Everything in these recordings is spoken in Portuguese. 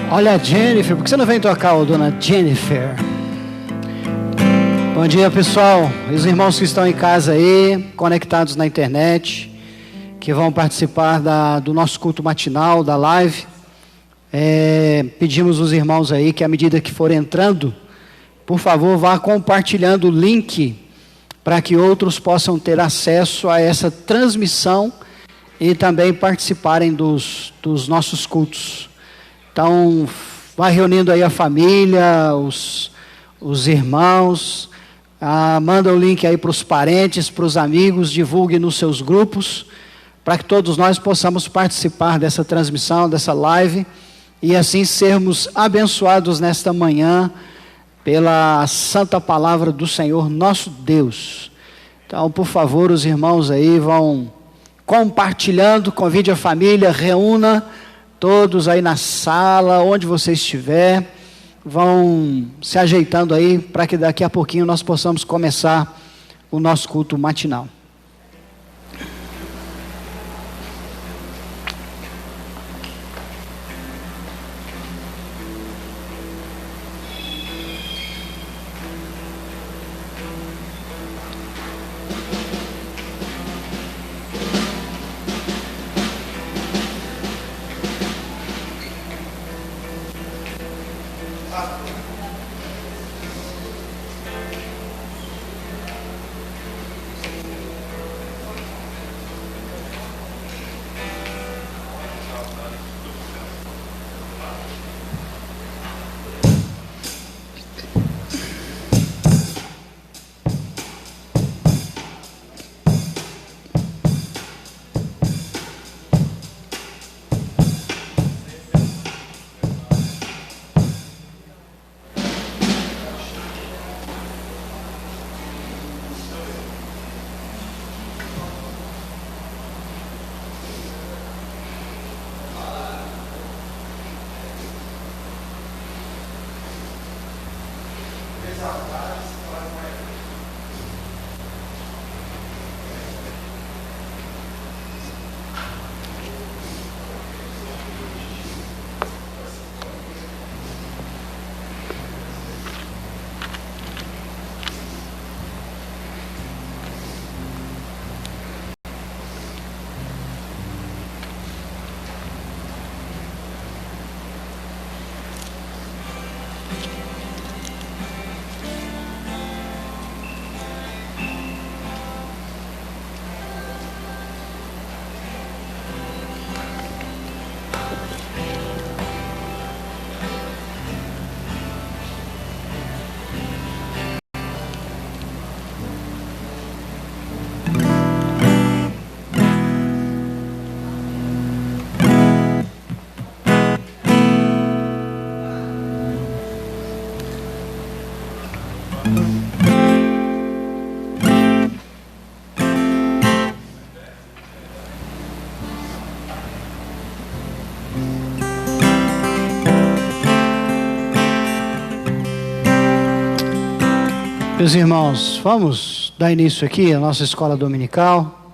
Olha, Jennifer, por que você não vem tocar, ô, dona Jennifer? Bom dia, pessoal. Os irmãos que estão em casa aí, conectados na internet, que vão participar do nosso culto matinal, da live. Pedimos aos irmãos aí que, à medida que for entrando, por favor, vá compartilhando o link para que outros possam ter acesso a essa transmissão e também participarem dos nossos cultos. Então, vai reunindo aí a família, os irmãos, manda o link aí para os parentes, para os amigos, divulgue nos seus grupos, para que todos nós possamos participar dessa transmissão, dessa live, e assim sermos abençoados nesta manhã pela santa palavra do Senhor nosso Deus. Então, por favor, os irmãos aí vão compartilhando, convide a família, reúna todos aí na sala, onde você estiver, vão se ajeitando aí para que daqui a pouquinho nós possamos começar o nosso culto matinal. Meus irmãos, vamos dar início aqui à nossa escola dominical.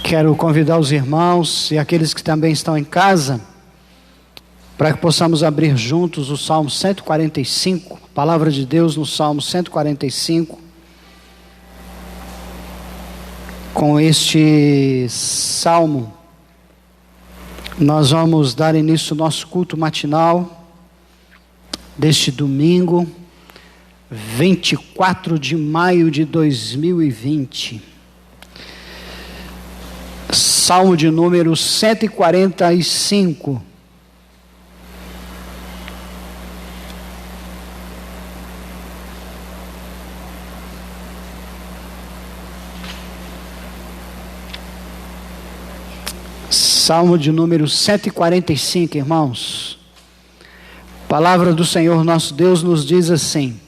Quero convidar os irmãos e aqueles que também estão em casa para que possamos abrir juntos o Salmo 145, a palavra de Deus no Salmo 145. Com este salmo, nós vamos dar início ao nosso culto matinal deste domingo, 24 de maio de 2020. Salmo de número 145. Salmo de número 145, irmãos. A palavra do Senhor nosso Deus nos diz assim: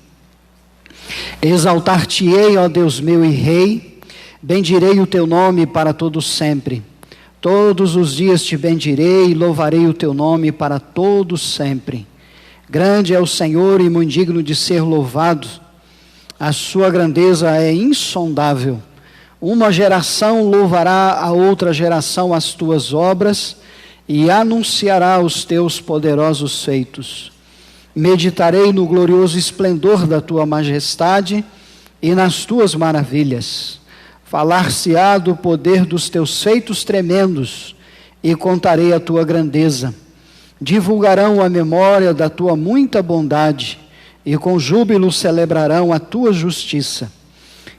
Exaltar-te-ei, ó Deus meu e Rei, bendirei o teu nome para todo sempre. Todos os dias te bendirei e louvarei o teu nome para todo sempre. Grande é o Senhor e muito digno de ser louvado. A sua grandeza é insondável. Uma geração louvará a outra geração as tuas obras, e anunciará os teus poderosos feitos. Meditarei no glorioso esplendor da tua majestade e nas tuas maravilhas. Falar-se-á do poder dos teus feitos tremendos, e contarei a tua grandeza. Divulgarão a memória da tua muita bondade, e com júbilo celebrarão a tua justiça.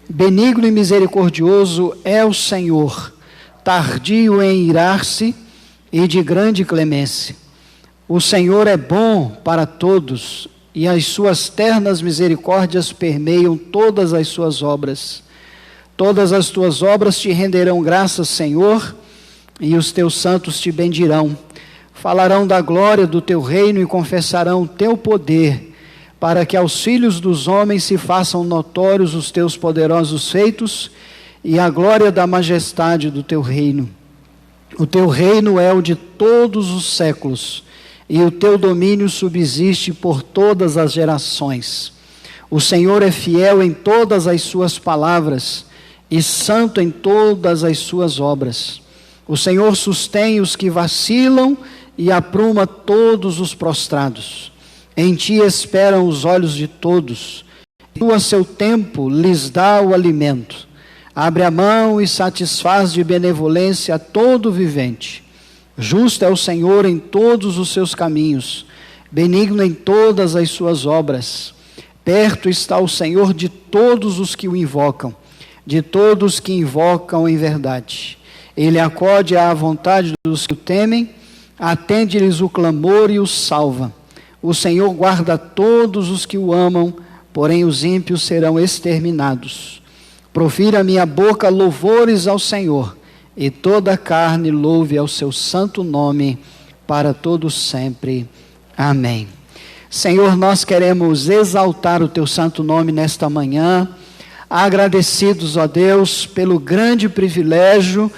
Benigno e misericordioso é o Senhor, tardio em irar-se e de grande clemência. O Senhor é bom para todos, e as suas ternas misericórdias permeiam todas as suas obras. Todas as tuas obras te renderão graças, Senhor, e os teus santos te bendirão. Falarão da glória do teu reino e confessarão o teu poder, para que aos filhos dos homens se façam notórios os teus poderosos feitos e a glória da majestade do teu reino. O teu reino é o de todos os séculos, e o teu domínio subsiste por todas as gerações. O Senhor é fiel em todas as suas palavras e santo em todas as suas obras. O Senhor sustém os que vacilam e apruma todos os prostrados. Em ti esperam os olhos de todos, e tu a seu tempo lhes dá o alimento. Abre a mão e satisfaz de benevolência a todo vivente. Justo é o Senhor em todos os seus caminhos, benigno em todas as suas obras. Perto está o Senhor de todos os que o invocam, de todos que invocam em verdade. Ele acode à vontade dos que o temem, atende-lhes o clamor e os salva. O Senhor guarda todos os que o amam, porém os ímpios serão exterminados. Profira a minha boca louvores ao Senhor, e toda a carne louve ao seu santo nome, para todos sempre. Amém. Senhor, nós queremos exaltar o teu santo nome nesta manhã, agradecidos, ó Deus, pelo grande privilégio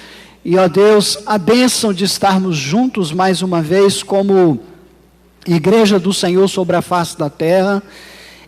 e, ó Deus, a bênção de estarmos juntos mais uma vez como Igreja do Senhor sobre a face da terra.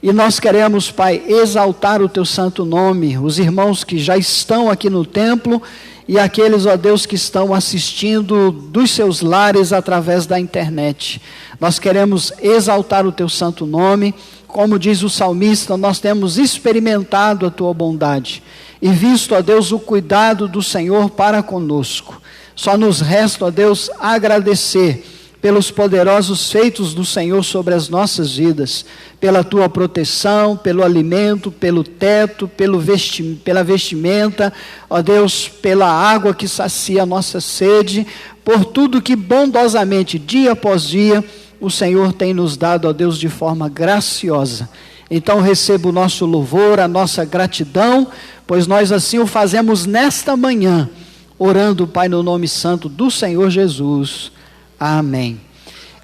E nós queremos, Pai, exaltar o teu santo nome, os irmãos que já estão aqui no templo e aqueles, ó Deus, que estão assistindo dos seus lares através da internet. Nós queremos exaltar o teu santo nome. Como diz o salmista, nós temos experimentado a tua bondade e visto, ó Deus, o cuidado do Senhor para conosco. Só nos resta, ó Deus, agradecer pelos poderosos feitos do Senhor sobre as nossas vidas, pela tua proteção, pelo alimento, pelo teto, pela vestimenta, ó Deus, pela água que sacia a nossa sede, por tudo que bondosamente, dia após dia, o Senhor tem nos dado, ó Deus, de forma graciosa. Então receba o nosso louvor, a nossa gratidão, pois nós assim o fazemos nesta manhã, orando, Pai, no nome santo do Senhor Jesus. Amém.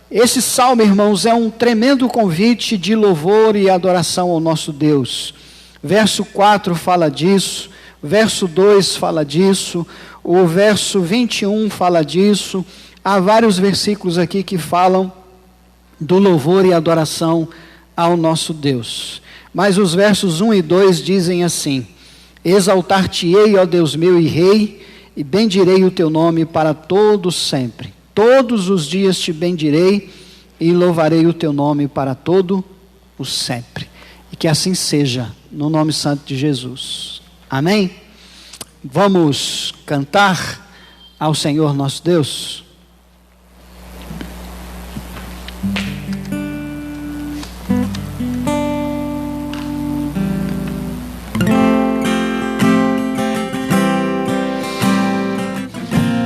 Esse salmo, irmãos, é um tremendo convite de louvor e adoração ao nosso Deus. Verso 4 fala disso, verso 2 fala disso, o verso 21 fala disso. Há vários versículos aqui que falam do louvor e adoração ao nosso Deus. Mas os versos 1 e 2 dizem assim: exaltar-te-ei, ó Deus meu e Rei, e bendirei o teu nome para todos sempre. Todos os dias te bendirei e louvarei o teu nome para todo o sempre. E que assim seja, no nome santo de Jesus. Amém? Vamos cantar ao Senhor nosso Deus.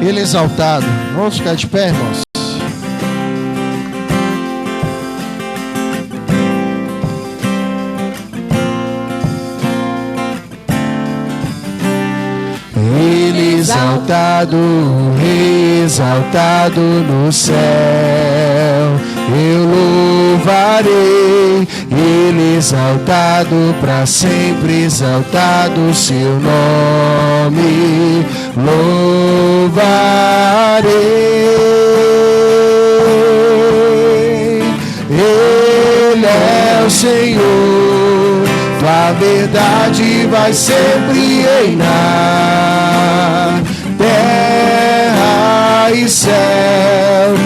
Ele exaltado. Vamos ficar de pé, irmãos. Ele exaltado, exaltado no céu. Eu louvarei. Ele exaltado para sempre, exaltado o seu nome. Louvarei. Ele é o Senhor, tua verdade vai sempre reinar. Terra e céus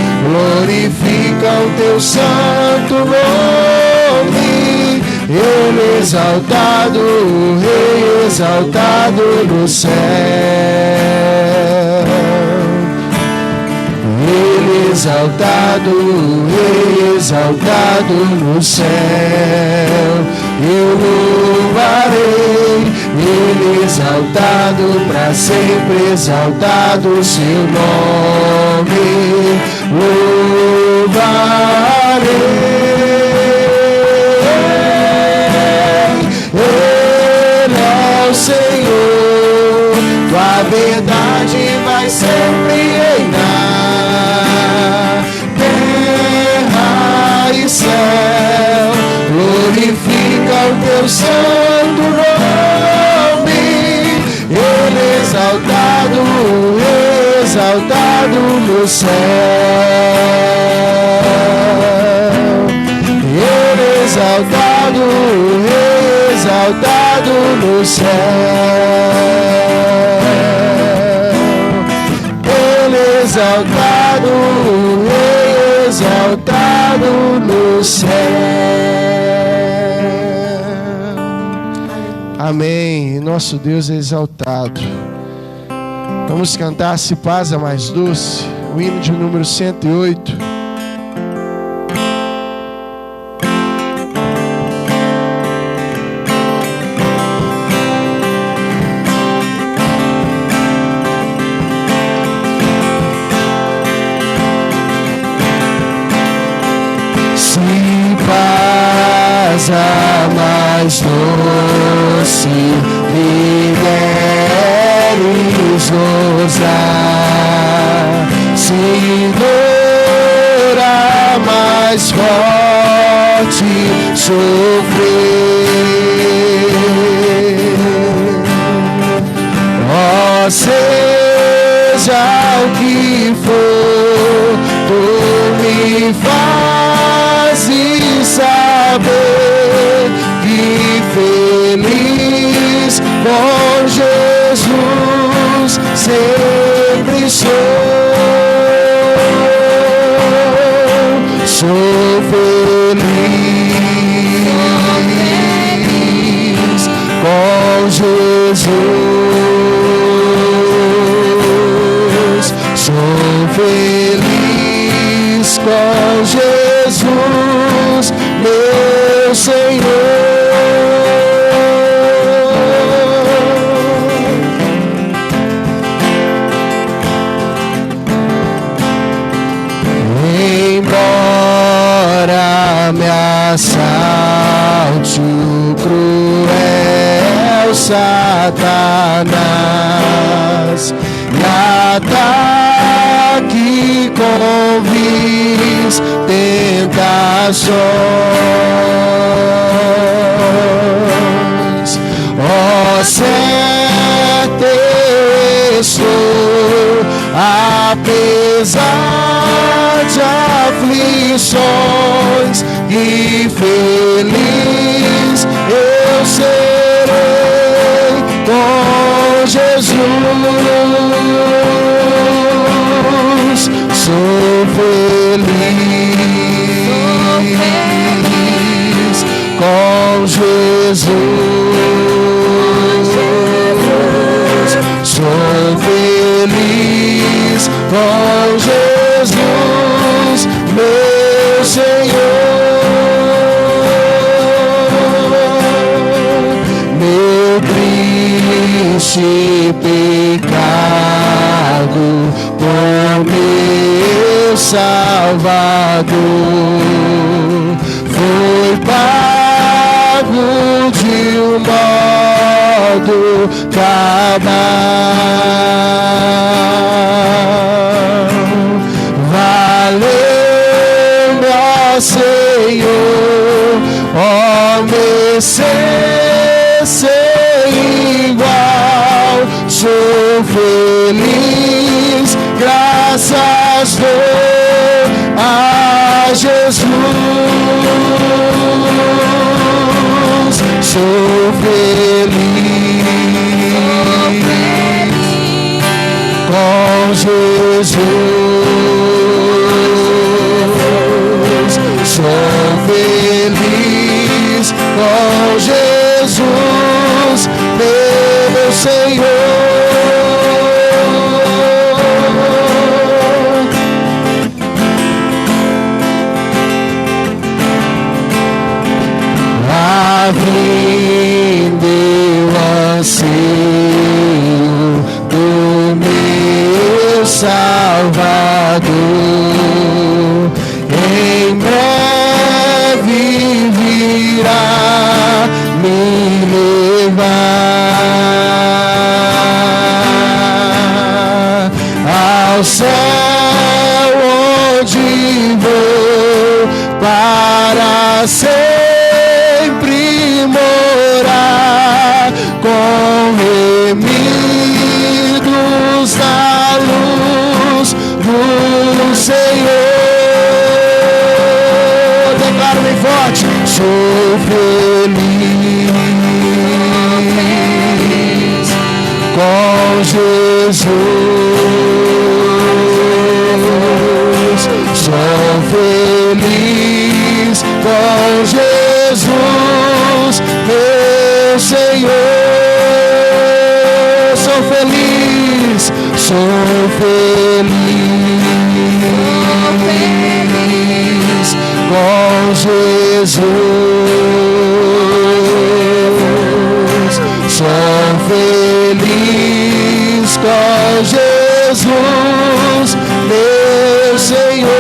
teu santo nome. Ele exaltado, o Rei exaltado no céu. Ele exaltado, o Rei exaltado no céu. Eu louvarei, Ele exaltado, para sempre exaltado o seu nome. Louvarei. Senhor, tua verdade vai sempre reinar. Terra e céu, glorifica o teu santo nome. Ele exaltado, exaltado no céu. Ele exaltado, exaltado no céu. Ele exaltado, exaltado no céu. Amém. Nosso Deus é exaltado. Vamos cantar Se Paz é Mais Doce, o hino de número 108. A mais doce me deres gozar, Senhor, a mais forte sofrer. Ó, seja o que for, tu me fazes saber que feliz com Jesus sempre sou feliz com Jesus, sou feliz com Jesus, meu Senhor. Embora me assalte o cruel Satanás e ataque com vis tentações, ó, certo estou, apesar de aflições, e feliz eu serei com Jesus, sou feliz com Jesus, sou feliz com Jesus, meu Senhor. Meu triste pecado por meu Salvador foi pago de um modo cabal. Valeu-me, ó Senhor, ó Messias sem igual, sou feliz, graças dou a Jesus, sou feliz com Jesus, com Jesus, meu Senhor. Abrindo o anseio do meu Salvador, em breve virá me levar ao céu, onde vou para sempre morar, com remidos da luz do Senhor. Declaro bem forte: sou feliz com Jesus, sou feliz com Jesus, meu Senhor. Sou feliz com Jesus, sou feliz com Jesus, meu Senhor.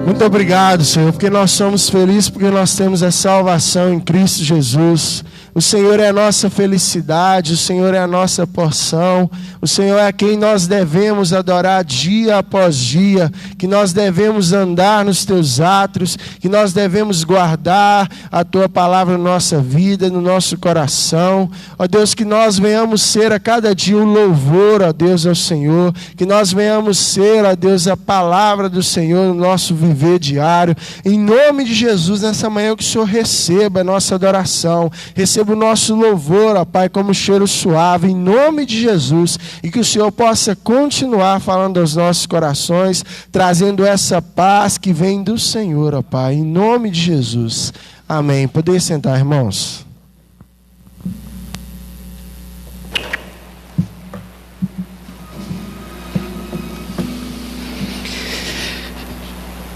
Muito obrigado, Senhor, porque nós somos felizes, porque nós temos a salvação em Cristo Jesus. O Senhor é a nossa felicidade, o Senhor é a nossa porção, o Senhor é a quem nós devemos adorar dia após dia, que nós devemos andar nos teus átrios, que nós devemos guardar a tua palavra na nossa vida, no nosso coração. Ó Deus, que nós venhamos ser a cada dia o louvor, ó Deus, ao Senhor, que nós venhamos ser, ó Deus, a palavra do Senhor no nosso viver diário. Em nome de Jesus, nessa manhã que o Senhor receba a nossa adoração, receba o nosso louvor, ó Pai, como cheiro suave, em nome de Jesus, e que o Senhor possa continuar falando aos nossos corações, trazendo essa paz que vem do Senhor, ó Pai, em nome de Jesus. Amém. Poder sentar, irmãos.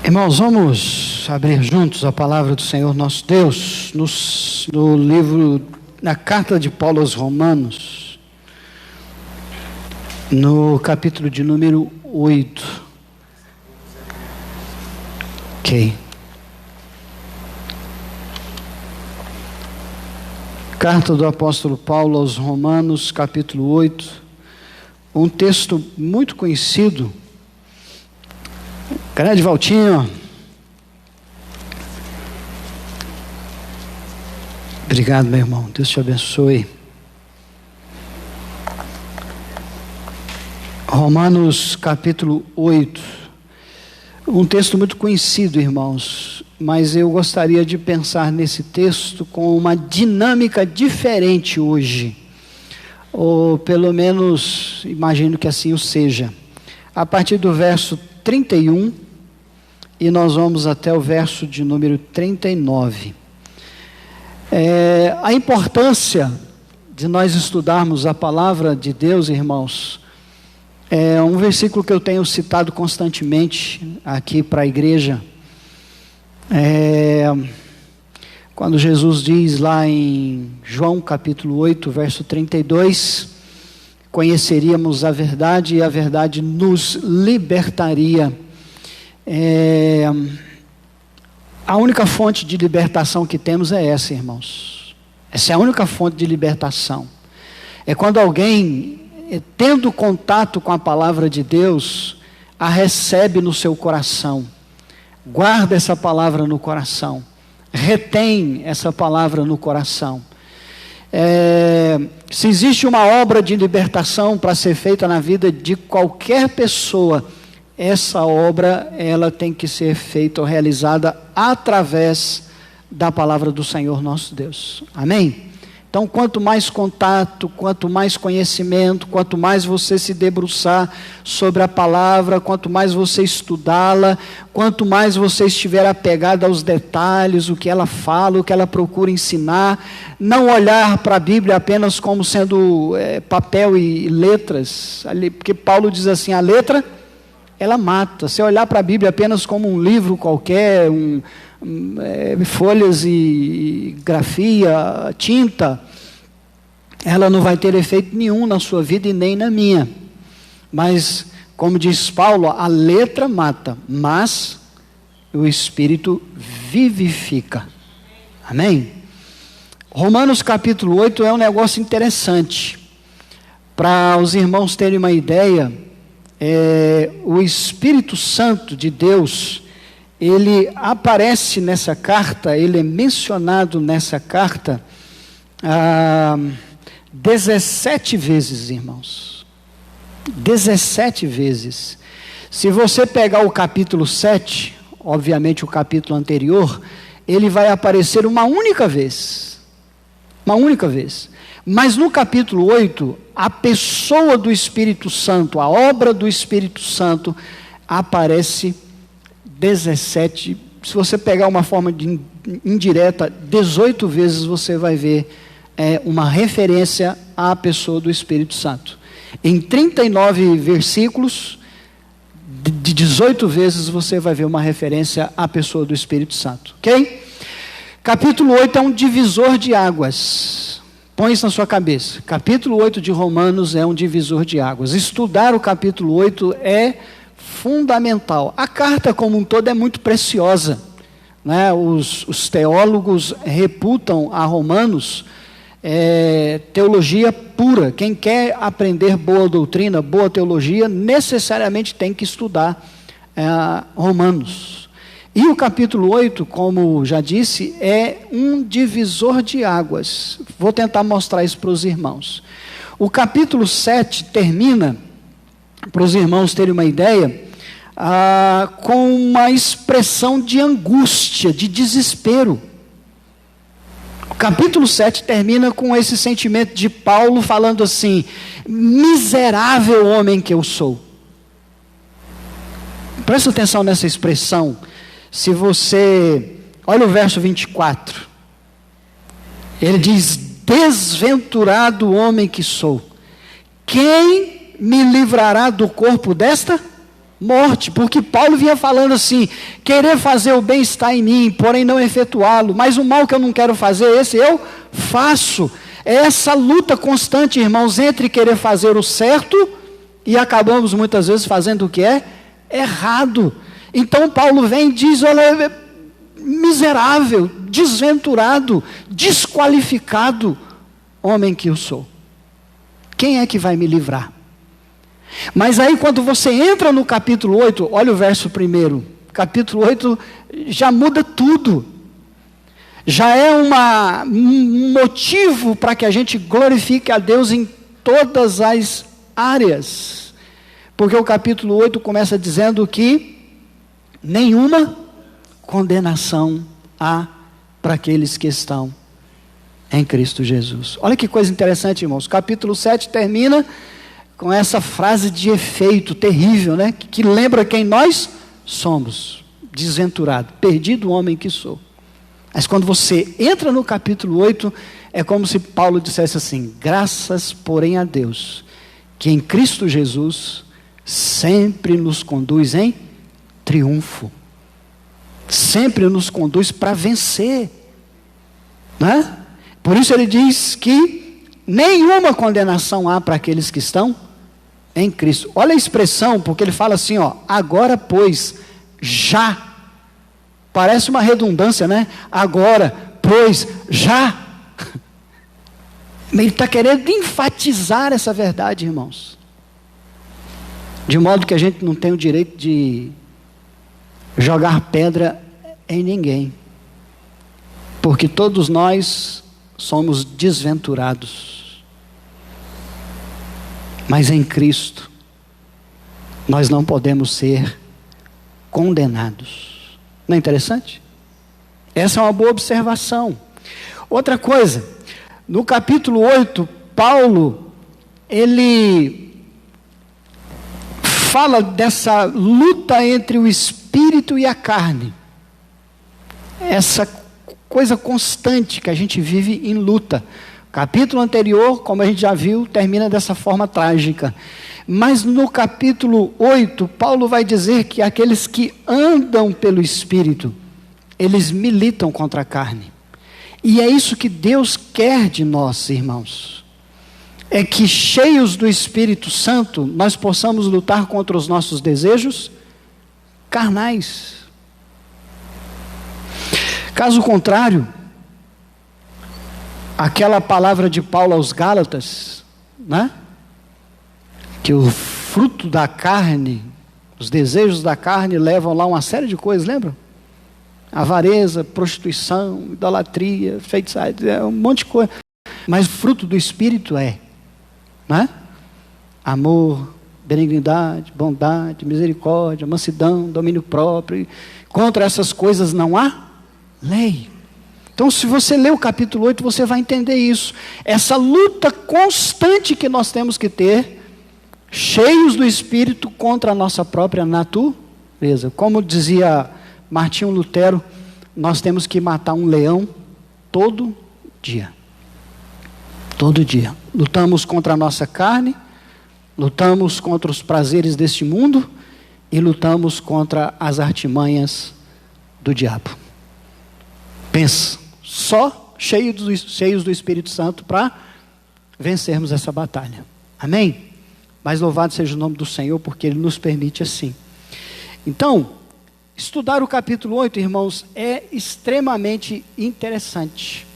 Irmãos, vamos abrir juntos a palavra do Senhor nosso Deus, no livro, na carta de Paulo aos Romanos, no capítulo de número 8. Ok. Carta do apóstolo Paulo aos Romanos, capítulo 8, um texto muito conhecido. Grande Valtinho. Obrigado, meu irmão. Deus te abençoe. Romanos capítulo 8. Um texto muito conhecido, irmãos. Mas eu gostaria de pensar nesse texto com uma dinâmica diferente hoje. Ou pelo menos, imagino que assim o seja. A partir do verso 31, e nós vamos até o verso de número 39. A importância de nós estudarmos a palavra de Deus, irmãos, é um versículo que eu tenho citado constantemente aqui para a igreja. Quando Jesus diz lá em João capítulo 8, verso 32, conheceríamos a verdade e a verdade nos libertaria. A única fonte de libertação que temos é essa, irmãos. Essa é a única fonte de libertação. É quando alguém, tendo contato com a palavra de Deus, a recebe no seu coração, guarda essa palavra no coração, retém essa palavra no coração. Se existe uma obra de libertação para ser feita na vida de qualquer pessoa, essa obra ela tem que ser feita ou realizada através da palavra do Senhor nosso Deus. Amém? Então, quanto mais contato, quanto mais conhecimento, quanto mais você se debruçar sobre a palavra, quanto mais você estudá-la, quanto mais você estiver apegado aos detalhes, o que ela fala, o que ela procura ensinar, não olhar para a Bíblia apenas como sendo papel e letras, porque Paulo diz assim, a letra, ela mata. Se olhar para a Bíblia apenas como um livro qualquer, folhas e grafia, tinta, ela não vai ter efeito nenhum na sua vida e nem na minha. Mas, como diz Paulo, a letra mata, mas o Espírito vivifica. Amém? Romanos capítulo 8 é um negócio interessante. Para os irmãos terem uma ideia, o Espírito Santo de Deus, ele aparece nessa carta, ele é mencionado nessa carta 17 vezes, irmãos. 17 vezes. Se você pegar o capítulo 7, obviamente o capítulo anterior, ele vai aparecer uma única vez. Uma única vez. Mas no capítulo 8, a pessoa do Espírito Santo, a obra do Espírito Santo, aparece 17, se você pegar uma forma indireta, 18 vezes você vai ver uma referência à pessoa do Espírito Santo. Em 39 versículos, de 18 vezes você vai ver uma referência à pessoa do Espírito Santo. Ok? Capítulo 8 é um divisor de águas. Põe isso na sua cabeça. Capítulo 8 de Romanos é um divisor de águas. Estudar o capítulo 8 é fundamental. A carta como um todo é muito preciosa, né? Os teólogos reputam a Romanos teologia pura. Quem quer aprender boa doutrina, boa teologia, necessariamente tem que estudar Romanos. E o capítulo 8, como já disse, é um divisor de águas. Vou tentar mostrar isso para os irmãos. O capítulo 7 termina, para os irmãos terem uma ideia, com uma expressão de angústia, de desespero. O capítulo 7 termina com esse sentimento de Paulo falando assim: miserável homem que eu sou. Presta atenção nessa expressão. Se você olha o verso 24, ele diz: desventurado homem que sou, quem me livrará do corpo desta morte? Porque Paulo vinha falando assim: querer fazer o bem está em mim, porém não efetuá-lo, mas o mal que eu não quero fazer, esse eu faço. É essa luta constante, irmãos, entre querer fazer o certo e acabamos muitas vezes fazendo o que é errado. Então Paulo vem e diz: olha, miserável, desventurado, desqualificado homem que eu sou, quem é que vai me livrar? Mas aí quando você entra no capítulo 8, olha o verso 1, capítulo 8 já muda tudo, já é um motivo para que a gente glorifique a Deus em todas as áreas, porque o capítulo 8 começa dizendo que nenhuma condenação há para aqueles que estão em Cristo Jesus. Olha que coisa interessante, irmãos. Capítulo 7 termina com essa frase de efeito terrível, né? Que lembra quem nós somos: desventurado, perdido homem que sou. Mas quando você entra no capítulo 8, é como se Paulo dissesse assim: graças, porém, a Deus, que em Cristo Jesus sempre nos conduz em triunfo, sempre nos conduz para vencer, né? Por isso ele diz que nenhuma condenação há para aqueles que estão em Cristo. Olha a expressão, porque ele fala assim, ó: agora pois, já. Parece uma redundância, né? Agora, pois, já. Ele está querendo enfatizar essa verdade, irmãos, de modo que a gente não tem o direito de jogar pedra em ninguém, porque todos nós somos desventurados, mas em Cristo nós não podemos ser condenados. Não é interessante? Essa é uma boa observação. Outra coisa, No capítulo 8, Paulo, ele fala dessa luta entre o espírito e a carne. Essa coisa constante que a gente vive em luta. O capítulo anterior, como a gente já viu, termina dessa forma trágica. Mas no capítulo 8, Paulo vai dizer que aqueles que andam pelo espírito, eles militam contra a carne. E é isso que Deus quer de nós, irmãos. É que cheios do Espírito Santo, nós possamos lutar contra os nossos desejos carnais. Caso contrário, aquela palavra de Paulo aos Gálatas, né? Que o fruto da carne, os desejos da carne levam lá uma série de coisas, lembra? Avareza, prostituição, idolatria, feitiçaria, um monte de coisa. Mas o fruto do Espírito é, né? Amor, benignidade, bondade, misericórdia, mansidão, domínio próprio. Contra essas coisas não há lei. Então, se você ler o capítulo 8, você vai entender isso. Essa luta constante que nós temos que ter, cheios do Espírito, contra a nossa própria natureza. Como dizia Martinho Lutero, nós temos que matar um leão todo dia. Todo dia. Lutamos contra a nossa carne, lutamos contra os prazeres deste mundo e lutamos contra as artimanhas do diabo. Pensa, só cheios do Espírito Santo para vencermos essa batalha. Amém? Mas louvado seja o nome do Senhor, porque Ele nos permite assim. Então, estudar o capítulo 8, irmãos, é extremamente interessante.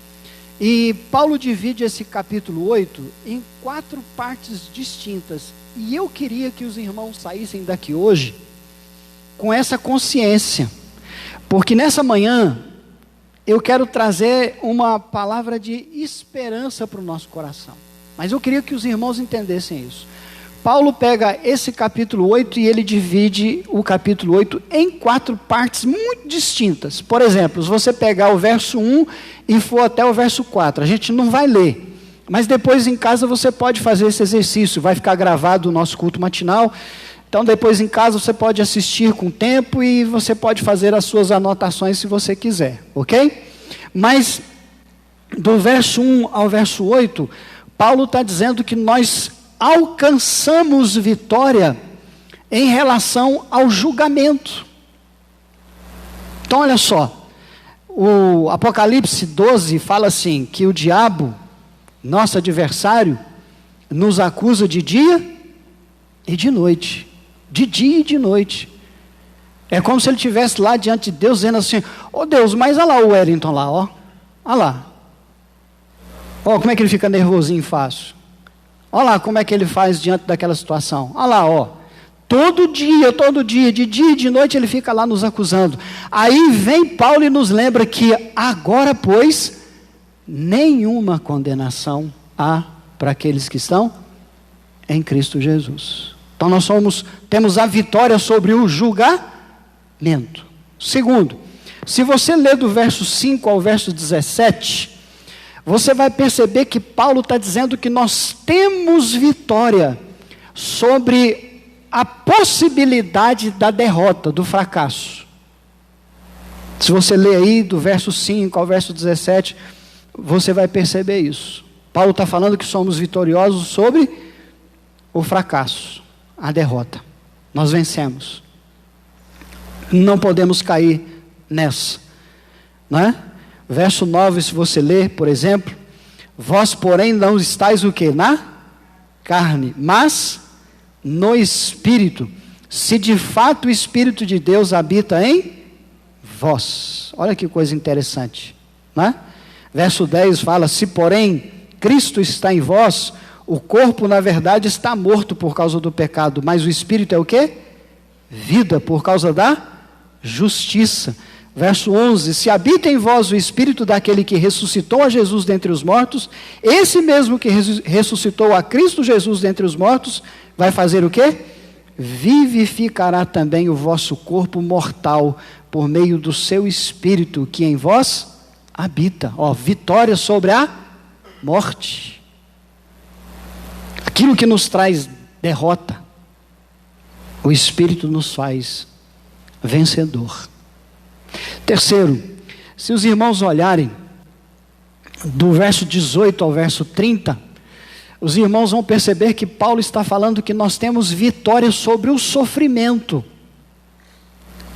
E Paulo divide esse capítulo 8 em 4 partes distintas. E eu queria que os irmãos saíssem daqui hoje com essa consciência. Porque nessa manhã, eu quero trazer uma palavra de esperança para o nosso coração. Mas eu queria que os irmãos entendessem isso. Paulo pega esse capítulo 8 e ele divide o capítulo 8 em 4 partes muito distintas. Por exemplo, se você pegar o verso 1 e for até o verso 4, a gente não vai ler. Mas depois em casa você pode fazer esse exercício, vai ficar gravado o nosso culto matinal. Então depois em casa você pode assistir com tempo e você pode fazer as suas anotações se você quiser, ok? Mas do verso 1 ao verso 8, Paulo está dizendo que nós alcançamos vitória em relação ao julgamento. Então olha só, o Apocalipse 12 fala assim, que o diabo, nosso adversário, nos acusa de dia e de noite. De dia e de noite. É como se ele estivesse lá diante de Deus, dizendo assim, ô Deus, mas olha lá o Wellington lá, ó. Olha lá. Ó, como é que ele fica nervosinho fácil. Olha lá como é que ele faz diante daquela situação. Olha lá, ó. Todo dia, de dia e de noite ele fica lá nos acusando. Aí vem Paulo e nos lembra que agora, pois, nenhuma condenação há para aqueles que estão em Cristo Jesus. Então nós temos a vitória sobre o julgamento. Segundo, se você ler do verso 5 ao verso 17, você vai perceber que Paulo está dizendo que nós temos vitória sobre a possibilidade da derrota, do fracasso. Se você ler aí do verso 5 ao verso 17, você vai perceber isso. Paulo está falando que somos vitoriosos sobre o fracasso, a derrota. Nós vencemos. Não podemos cair nessa, não é? Verso 9, se você ler, por exemplo, vós, porém, não estáis o quê? Na carne, mas no Espírito, se de fato o Espírito de Deus habita em vós. Olha que coisa interessante, não é? Verso 10 fala, se porém Cristo está em vós, o corpo na verdade está morto por causa do pecado, mas o Espírito é o quê? Vida, por causa da justiça. Verso 11, se habita em vós o Espírito daquele que ressuscitou a Jesus dentre os mortos, esse mesmo que ressuscitou a Cristo Jesus dentre os mortos, vai fazer o quê? Vivificará também o vosso corpo mortal, por meio do seu Espírito que em vós habita. Ó, vitória sobre a morte, aquilo que nos traz derrota, o Espírito nos faz vencedor. Terceiro, se os irmãos olharem do verso 18 ao verso 30, os irmãos vão perceber que Paulo está falando que nós temos vitória sobre o sofrimento.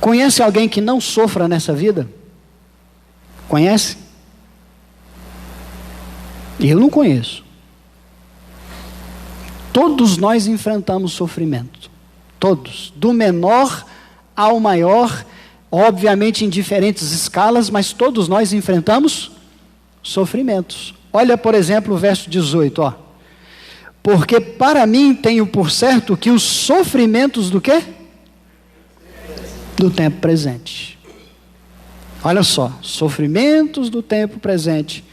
Conhece alguém que não sofra nessa vida? Conhece? Eu não conheço. Todos nós enfrentamos sofrimento. Todos. Do menor ao maior, obviamente em diferentes escalas, mas todos nós enfrentamos sofrimentos. Olha, por exemplo, o verso 18, ó. Porque para mim tenho por certo que os sofrimentos do quê? Do tempo presente. Olha só, sofrimentos do tempo presente.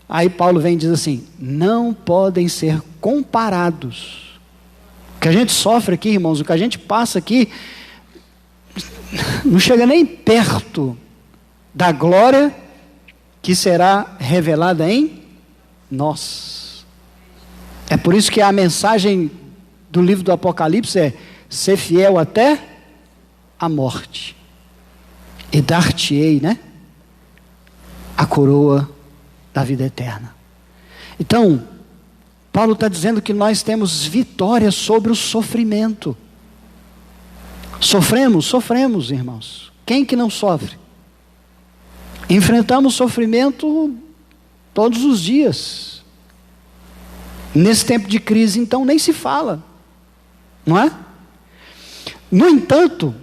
Aí Paulo vem e diz assim, não podem ser comparados. O que a gente sofre aqui, irmãos, o que a gente passa aqui, não chega nem perto da glória que será revelada em nós. É por isso que a mensagem do livro do Apocalipse é ser fiel até a morte. E dar-te-ei, né? A coroa da vida eterna. Então, Paulo está dizendo que nós temos vitória sobre o sofrimento. Sofremos, irmãos. Quem que não sofre? Enfrentamos sofrimento todos os dias. Nesse tempo de crise, então, nem se fala. Não é? No entanto,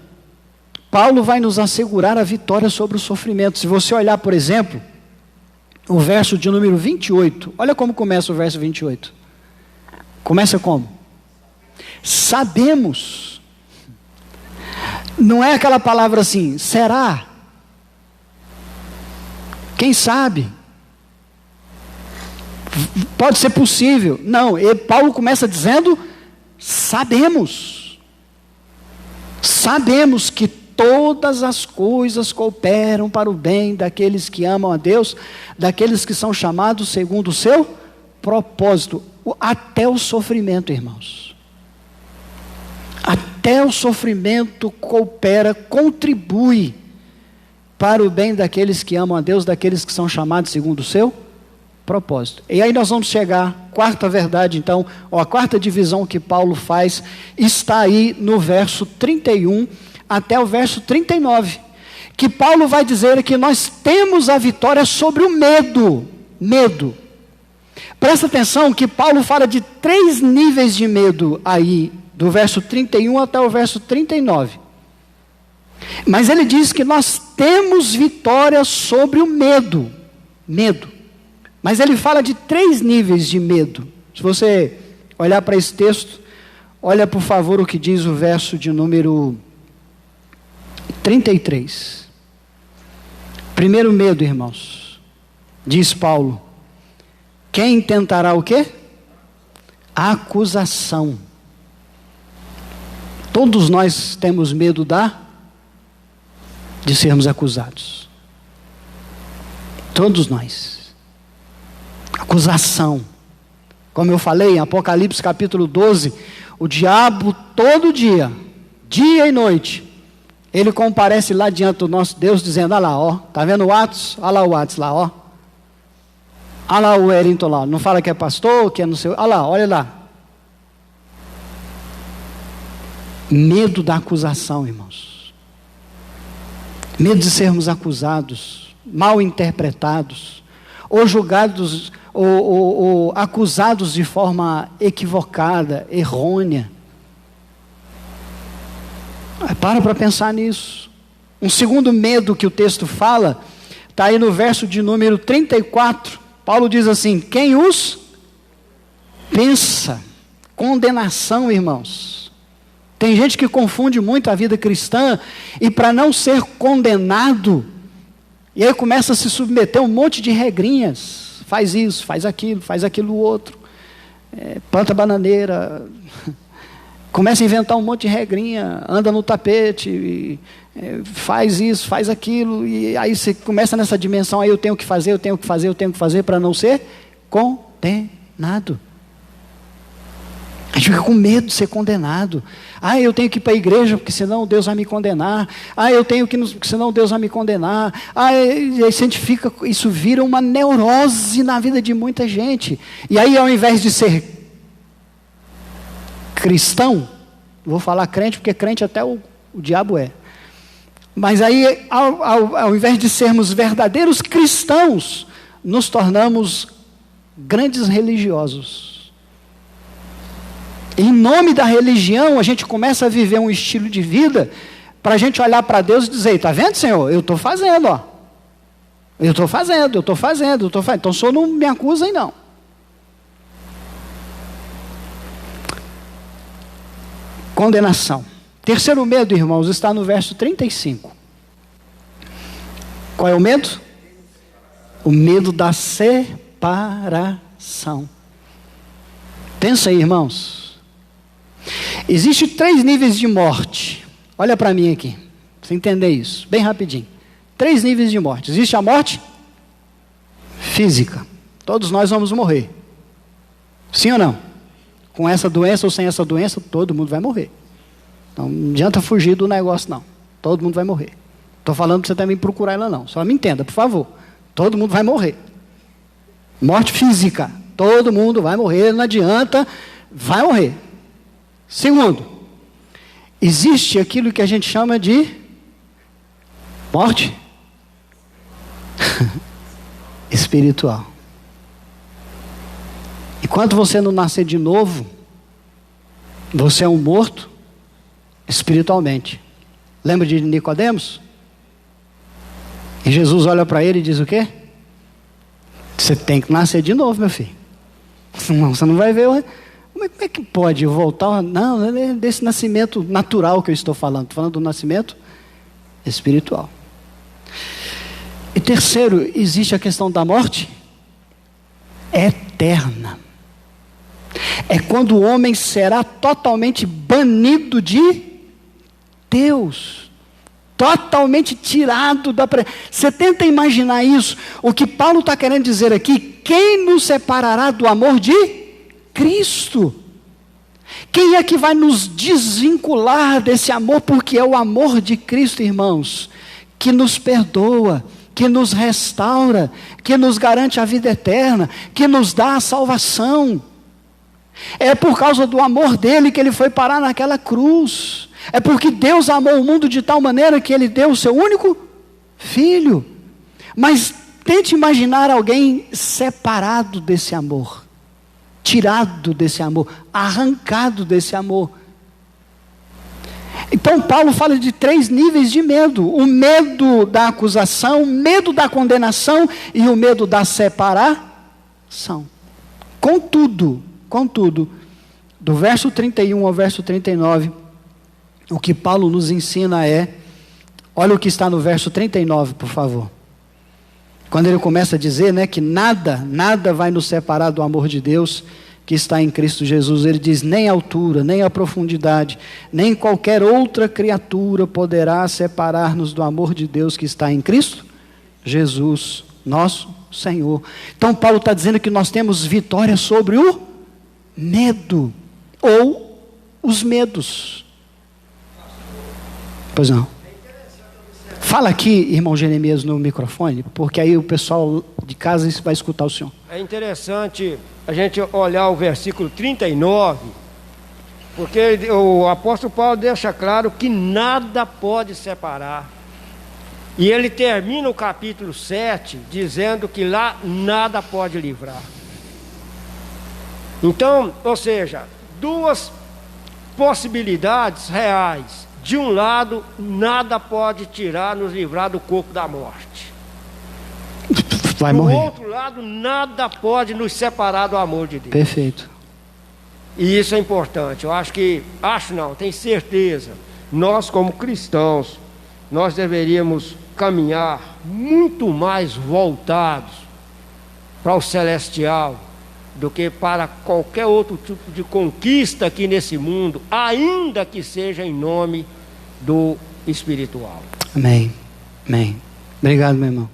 Paulo vai nos assegurar a vitória sobre o sofrimento. Se você olhar, por exemplo, o verso de número 28. Olha como começa o verso 28. Começa como? Sabemos. Não é aquela palavra assim, será? Quem sabe? Pode ser possível. Não, Paulo começa dizendo, sabemos. Sabemos que todas as coisas cooperam para o bem daqueles que amam a Deus, daqueles que são chamados segundo o seu propósito. Até o sofrimento, irmãos. Até o sofrimento coopera, contribui para o bem daqueles que amam a Deus, daqueles que são chamados segundo o seu propósito. E aí nós vamos chegar, quarta verdade então, a quarta divisão que Paulo faz, está aí no verso 31 até o verso 39, que Paulo vai dizer que nós temos a vitória sobre o medo. Medo. Presta atenção que Paulo fala de 3 níveis de medo aí, do verso 31 até o verso 39. Mas ele diz que nós temos vitória sobre o medo. Medo. Mas ele fala de 3 níveis de medo. Se você olhar para esse texto, olha por favor o que diz o verso de número 33. Primeiro medo, irmãos. Diz Paulo. Quem tentará o quê? Acusação. Todos nós temos medo de sermos acusados. Todos nós. Acusação. Como eu falei em Apocalipse capítulo 12, o diabo todo dia, dia e noite, ele comparece lá diante do nosso Deus dizendo, olha lá, ó, tá vendo o Atos? Olha lá o Atos lá, ó. Olha lá o Wellington lá, não fala que é pastor, que é não sei, olha lá, olha lá. Medo da acusação, irmãos. Medo de sermos acusados, mal interpretados, ou julgados, ou acusados de forma equivocada, errônea. Para pensar nisso. Um segundo medo que o texto fala, está aí no verso de número 34. Paulo diz assim, quem os pensa? Condenação, irmãos. Tem gente que confunde muito a vida cristã, e para não ser condenado, e aí começa a se submeter a um monte de regrinhas. Faz isso, faz aquilo outro. Planta bananeira. Começa a inventar um monte de regrinha, anda no tapete, faz isso, faz aquilo, e aí você começa nessa dimensão, aí eu tenho que fazer para não ser condenado. condenado. A gente fica com medo de ser condenado. Eu tenho que ir para a igreja, porque senão Deus vai me condenar. Eu tenho que, porque senão Deus vai me condenar. E aí isso vira uma neurose na vida de muita gente. E aí, ao invés de ser cristão, vou falar crente, porque crente até o diabo é. Mas aí, ao invés de sermos verdadeiros cristãos, nos tornamos grandes religiosos. Em nome da religião, a gente começa a viver um estilo de vida para a gente olhar para Deus e dizer: está vendo, Senhor? Eu estou fazendo, ó. Eu estou fazendo. Então o Senhor não me acusa aí, não. Condenação. Terceiro medo, irmãos, está no verso 35. Qual é o medo? O medo da separação. Pensa aí, irmãos. Existem 3 níveis de morte. Olha para mim aqui, para você entender isso, bem rapidinho. 3 níveis de morte. Existe a morte física. Todos nós vamos morrer. Sim ou não? Com essa doença ou sem essa doença, todo mundo vai morrer. Então, não adianta fugir do negócio, não. Todo mundo vai morrer. Estou falando para você também procurar ela, não. Só me entenda, por favor. Todo mundo vai morrer. Morte física. Todo mundo vai morrer, não adianta, vai morrer. Segundo, existe aquilo que a gente chama de morte espiritual. Enquanto você não nascer de novo, você é um morto espiritualmente. Lembra de Nicodemos? E Jesus olha para ele e diz o quê? Você tem que nascer de novo, meu filho. Senão você não vai ver. Como é que pode voltar? Não, é desse nascimento natural que eu estou falando. Estou falando do nascimento espiritual. E terceiro, existe a questão da morte eterna. É quando o homem será totalmente banido de Deus. Totalmente tirado da presença. Você tenta imaginar isso? O que Paulo está querendo dizer aqui: quem nos separará do amor de Cristo? Quem é que vai nos desvincular desse amor? Porque é o amor de Cristo, irmãos, que nos perdoa, que nos restaura, que nos garante a vida eterna, que nos dá a salvação. É por causa do amor dele que ele foi parar naquela cruz. É porque Deus amou o mundo de tal maneira que ele deu o seu único filho. Mas tente imaginar alguém separado desse amor, tirado desse amor, arrancado desse amor. Então Paulo fala de 3 níveis de medo: o medo da acusação, o medo da condenação e o medo da separação. Contudo, do verso 31 ao verso 39, o que Paulo nos ensina é, olha o que está no verso 39, por favor. Quando ele começa a dizer, que nada vai nos separar do amor de Deus que está em Cristo Jesus. Ele diz: nem a altura, nem a profundidade, nem qualquer outra criatura poderá separar-nos do amor de Deus que está em Cristo Jesus, nosso Senhor. Então Paulo está dizendo que nós temos vitória sobre o medo, ou os medos. Pois não. Fala aqui, irmão Jeremias, no microfone, porque aí o pessoal de casa vai escutar o senhor. É interessante a gente olhar o versículo 39, porque o apóstolo Paulo deixa claro que nada pode separar. E ele termina o capítulo 7 dizendo que lá nada pode livrar. Então, ou seja, 2 possibilidades reais. De um lado, nada pode nos livrar do corpo da morte. Vai morrer. Do outro lado, nada pode nos separar do amor de Deus. Perfeito. E isso é importante. Tenho certeza. Nós, como cristãos, nós deveríamos caminhar muito mais voltados para o celestial do que para qualquer outro tipo de conquista aqui nesse mundo, ainda que seja em nome do espiritual. Amém. Obrigado, meu irmão.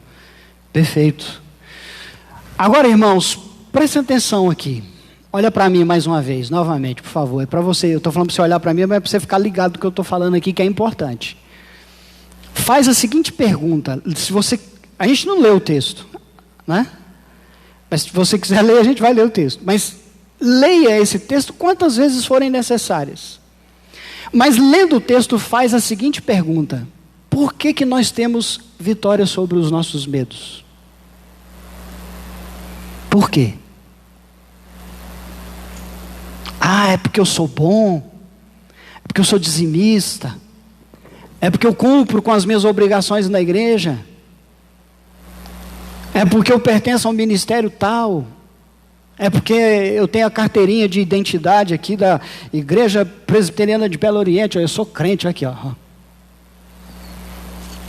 Perfeito. Agora, irmãos, Preste atenção aqui. Olha para mim mais uma vez, novamente, por favor. É para você, eu estou falando para você olhar para mim, mas é para você ficar ligado do que eu estou falando aqui, que é importante. Faz a seguinte pergunta. A gente não lê o texto, né? Mas se você quiser ler, a gente vai ler o texto. Mas leia esse texto quantas vezes forem necessárias. Mas lendo o texto, faz a seguinte pergunta: por que nós temos vitória sobre os nossos medos? Por quê? É porque eu sou bom, é porque eu sou dizimista, é porque eu cumpro com as minhas obrigações na igreja, é porque eu pertenço a um ministério tal, é porque eu tenho a carteirinha de identidade aqui da Igreja Presbiteriana de Belo Oriente, eu sou crente aqui, ó.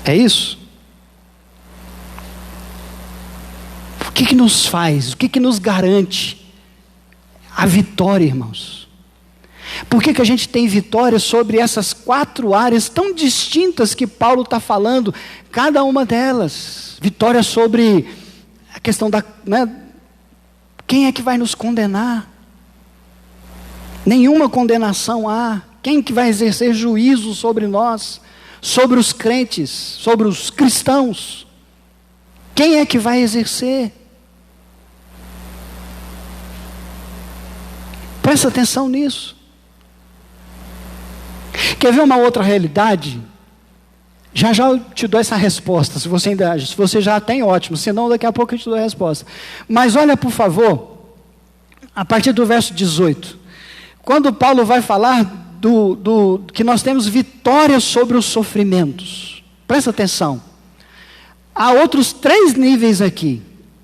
É isso? O que nos faz, o que nos garante a vitória, irmãos? Por que a gente tem vitória sobre essas 4 áreas tão distintas que Paulo está falando, cada uma delas? Vitória sobre a questão da, né, quem é que vai nos condenar? Nenhuma condenação há. Quem que vai exercer juízo sobre nós? Sobre os crentes, sobre os cristãos? Quem é que vai exercer? Presta atenção nisso. Quer ver uma outra realidade? Já eu te dou essa resposta. Se você já tem, ótimo. Senão, daqui a pouco eu te dou a resposta. Mas olha, por favor, a partir do verso 18. Quando Paulo vai falar que nós temos vitória sobre os sofrimentos. Presta atenção. Há outros 3 níveis aqui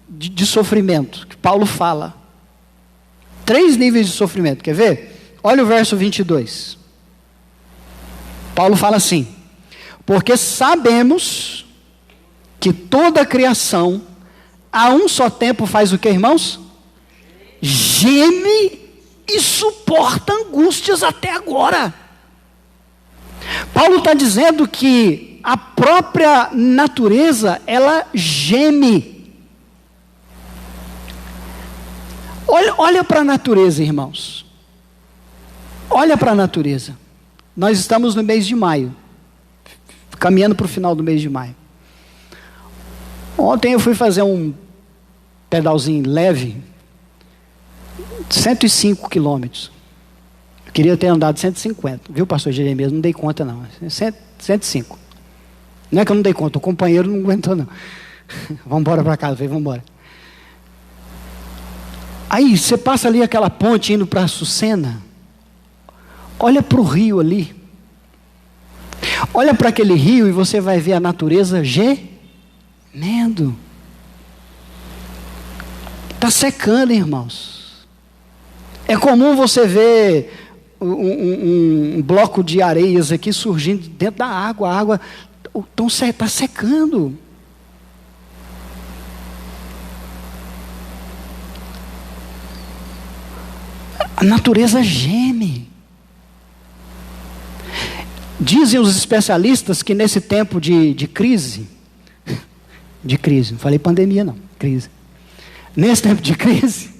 de sofrimento que Paulo fala. 3 níveis de sofrimento, quer ver? Olha o verso 22. Paulo fala assim: porque sabemos que toda a criação, a um só tempo faz o que, irmãos? Geme e suporta angústias até agora. Paulo está dizendo que a própria natureza, ela geme. Olha para a natureza, irmãos. Olha para a natureza. Nós estamos no mês de maio, caminhando para o final do mês de maio. Ontem eu fui fazer um pedalzinho leve, 105 quilômetros. Eu queria ter andado 150, viu, pastor Jeremias? Não dei conta não, 105. Não é que eu não dei conta, o companheiro não aguentou não. Vamos embora para casa, vamos embora. Aí você passa ali aquela ponte indo para Açucena, olha para o rio ali, olha para aquele rio e você vai ver a natureza gemendo. Está secando, irmãos. É comum você ver um bloco de areias aqui surgindo dentro da água, a água está secando. A natureza geme. Dizem os especialistas que nesse tempo de crise, não falei pandemia não, crise. Nesse tempo de crise,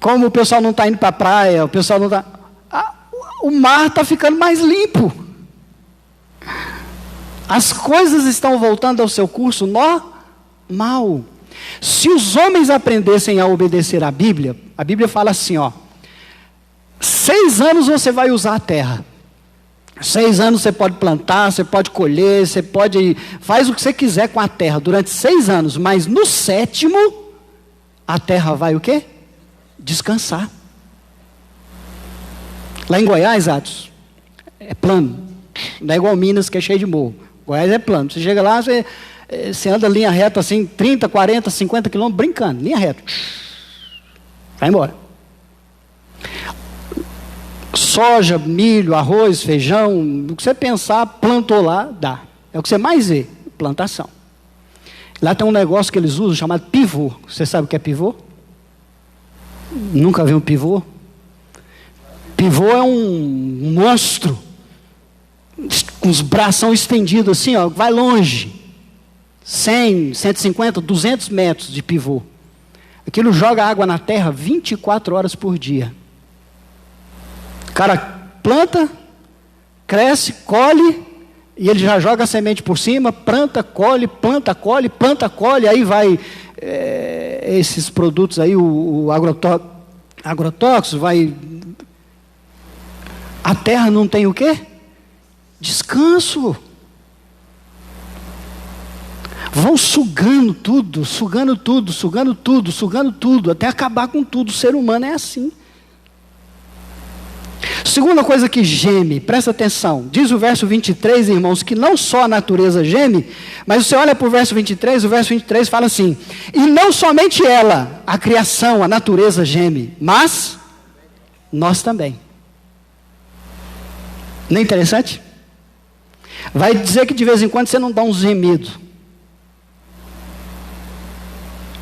como o pessoal não está indo para a praia, o mar está ficando mais limpo. As coisas estão voltando ao seu curso normal. Se os homens aprendessem a obedecer a Bíblia fala assim, 6 anos você vai usar a terra. 6 anos você pode plantar, você pode colher, faz o que você quiser com a terra durante 6 anos, mas no 7º, a terra vai o quê? Descansar. Lá em Goiás, Atos, é plano. Não é igual Minas, que é cheio de morro. Goiás é plano. Você chega lá, você anda linha reta assim, 30, 40, 50 quilômetros, brincando, linha reta. Vai embora. Soja, milho, arroz, feijão, o que você pensar, plantou lá, dá. É o que você mais vê, plantação. Lá tem um negócio que eles usam chamado pivô. Você sabe o que é pivô? Nunca viu um pivô? Pivô é um monstro, com os bração estendidos assim, vai longe. 100, 150, 200 metros de pivô. Aquilo joga água na terra 24 horas por dia. O cara planta, cresce, colhe, e ele já joga a semente por cima, planta, colhe, planta, colhe, planta, colhe, aí vai esses produtos aí, o agrotóxico, vai... A terra não tem o quê? Descanso. Vão sugando tudo, sugando tudo, sugando tudo, sugando tudo, até acabar com tudo. O ser humano é assim. Segunda coisa que geme, presta atenção, diz o verso 23, irmãos, que não só a natureza geme, mas você olha para o verso 23 fala assim: e não somente ela, a criação, a natureza geme, mas nós também. Não é interessante? Vai dizer que de vez em quando você não dá um gemido.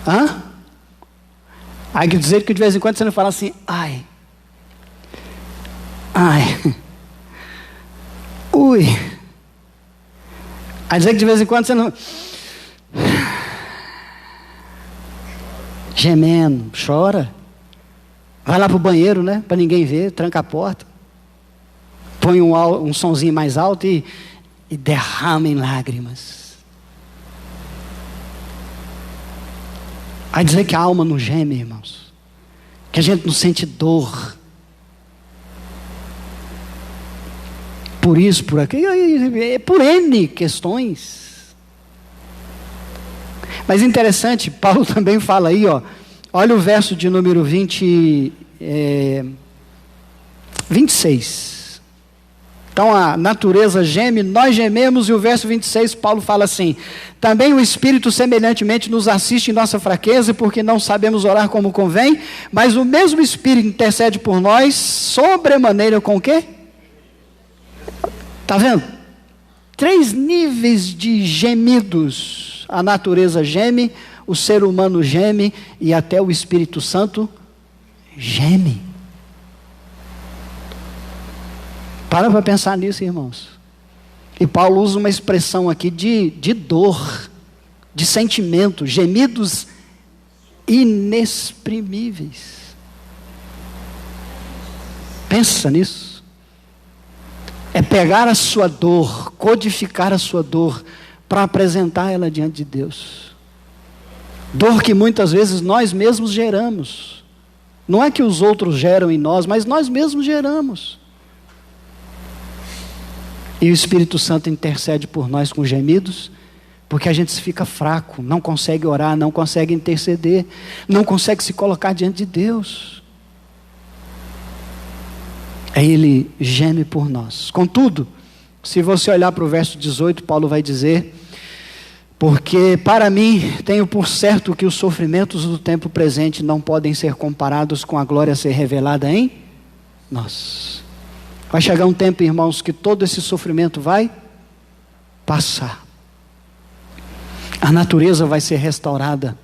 Hã? Aí quer dizer que de vez em quando você não fala assim: ai, ui. Aí dizer que de vez em quando você não... Gemendo, chora. Vai lá para o banheiro, né? Para ninguém ver, tranca a porta. Põe um sonzinho mais alto e derrama em lágrimas. Aí dizer que a alma não geme, irmãos. Que a gente não sente dor. Por isso, por aquilo, por N questões. Mas interessante, Paulo também fala aí, ó, olha o verso de número 26. Então a natureza geme, nós gememos, e o verso 26, Paulo fala assim: também o Espírito semelhantemente nos assiste em nossa fraqueza, porque não sabemos orar como convém, mas o mesmo Espírito intercede por nós, sobremaneira com o quê? Está vendo? 3 níveis de gemidos. A natureza geme, o ser humano geme e até o Espírito Santo geme. Para pensar nisso, irmãos. E Paulo usa uma expressão aqui de dor, de sentimento, gemidos inexprimíveis. Pensa nisso. É pegar a sua dor, codificar a sua dor, para apresentar ela diante de Deus. Dor que muitas vezes nós mesmos geramos. Não é que os outros geram em nós, mas nós mesmos geramos. E o Espírito Santo intercede por nós com gemidos, porque a gente fica fraco, não consegue orar, não consegue interceder, não consegue se colocar diante de Deus. Aí ele geme por nós. Contudo, se você olhar para o verso 18, Paulo vai dizer: porque para mim tenho por certo que os sofrimentos do tempo presente não podem ser comparados com a glória a ser revelada em nós. Vai chegar um tempo, irmãos, que todo esse sofrimento vai passar. A natureza vai ser restaurada.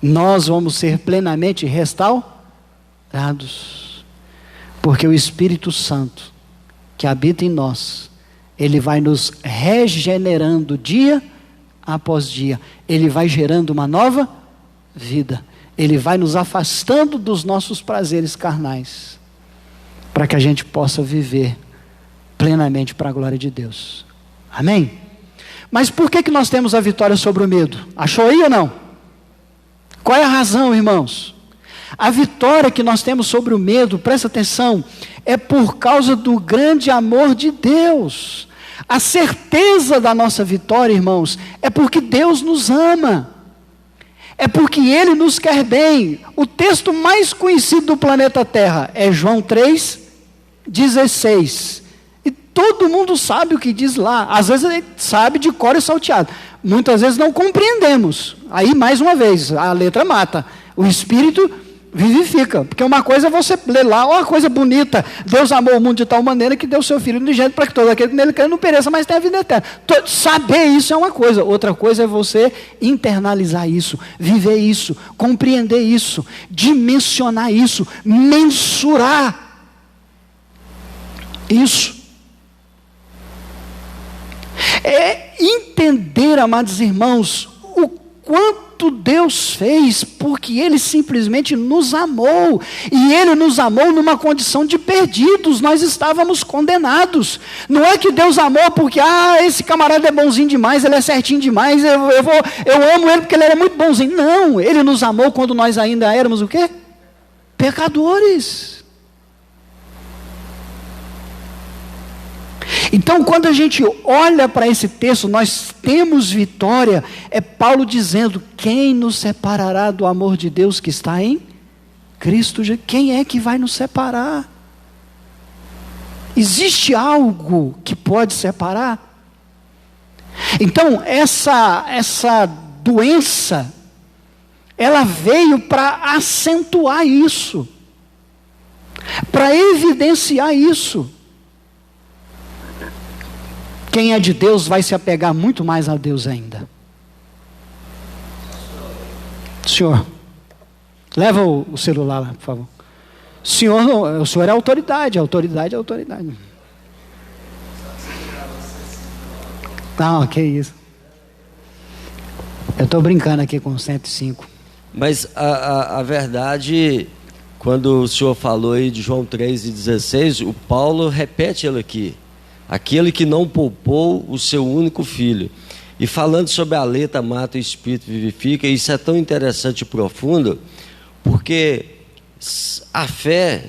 Nós vamos ser plenamente restaurados. Porque o Espírito Santo, que habita em nós, ele vai nos regenerando dia após dia. Ele vai gerando uma nova vida. Ele vai nos afastando dos nossos prazeres carnais, para que a gente possa viver plenamente para a glória de Deus. Amém? Mas por que nós temos a vitória sobre o medo? Achou aí ou não? Qual é a razão, irmãos? A vitória que nós temos sobre o medo, presta atenção, é por causa do grande amor de Deus. A certeza da nossa vitória, irmãos, é porque Deus nos ama. É porque Ele nos quer bem. O texto mais conhecido do planeta Terra é João 3,16. E todo mundo sabe o que diz lá. Às vezes a gente sabe de cor e salteado. Muitas vezes não compreendemos. Aí, mais uma vez, a letra mata. O Espírito vivifica. Porque uma coisa é você ler lá, uma coisa bonita: Deus amou o mundo de tal maneira que deu o seu Filho unigênito para que todo aquele que nele crê não pereça, mas tenha a vida eterna. Saber isso é uma coisa. Outra coisa é você internalizar isso, viver isso, compreender isso, dimensionar isso, mensurar isso. É entender, amados irmãos, o quanto Deus fez, porque Ele simplesmente nos amou, e Ele nos amou numa condição de perdidos, nós estávamos condenados. Não é que Deus amou porque, esse camarada é bonzinho demais, ele é certinho demais, eu amo ele porque ele era muito bonzinho. Não, Ele nos amou quando nós ainda éramos o quê? Pecadores. Então, quando a gente olha para esse texto, nós temos vitória. É Paulo dizendo: quem nos separará do amor de Deus que está em Cristo Jesus? Quem é que vai nos separar? Existe algo que pode separar? Então, essa doença, ela veio para acentuar isso, para evidenciar isso. Quem é de Deus vai se apegar muito mais a Deus ainda. Senhor, leva o celular lá, por favor. O senhor é autoridade, autoridade é autoridade. Não, que isso. Eu estou brincando aqui com 105. Mas a verdade, quando o senhor falou aí de João 3,16, o Paulo repete ele aqui: aquele que não poupou o seu único filho. E falando sobre a letra mata, o espírito vivifica, isso é tão interessante e profundo, porque a fé,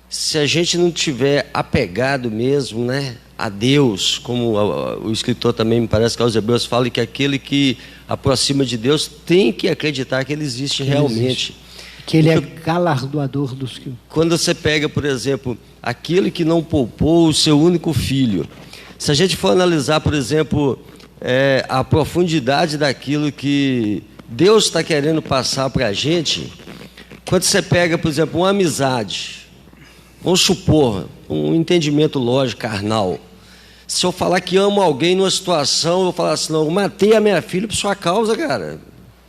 se a gente não tiver apegado mesmo, né, a Deus, como o escritor também, me parece que aos Hebreus fala, que aquele que aproxima de Deus tem que acreditar que Ele existe realmente. Que Ele é galardoador dos que... Quando você pega, por exemplo, aquele que não poupou o seu único filho, se a gente for analisar, por exemplo, a profundidade daquilo que Deus está querendo passar para a gente, quando você pega, por exemplo, uma amizade, vamos supor, um entendimento lógico, carnal. Se eu falar que amo alguém numa situação, eu falar assim: não, eu matei a minha filha por sua causa, cara.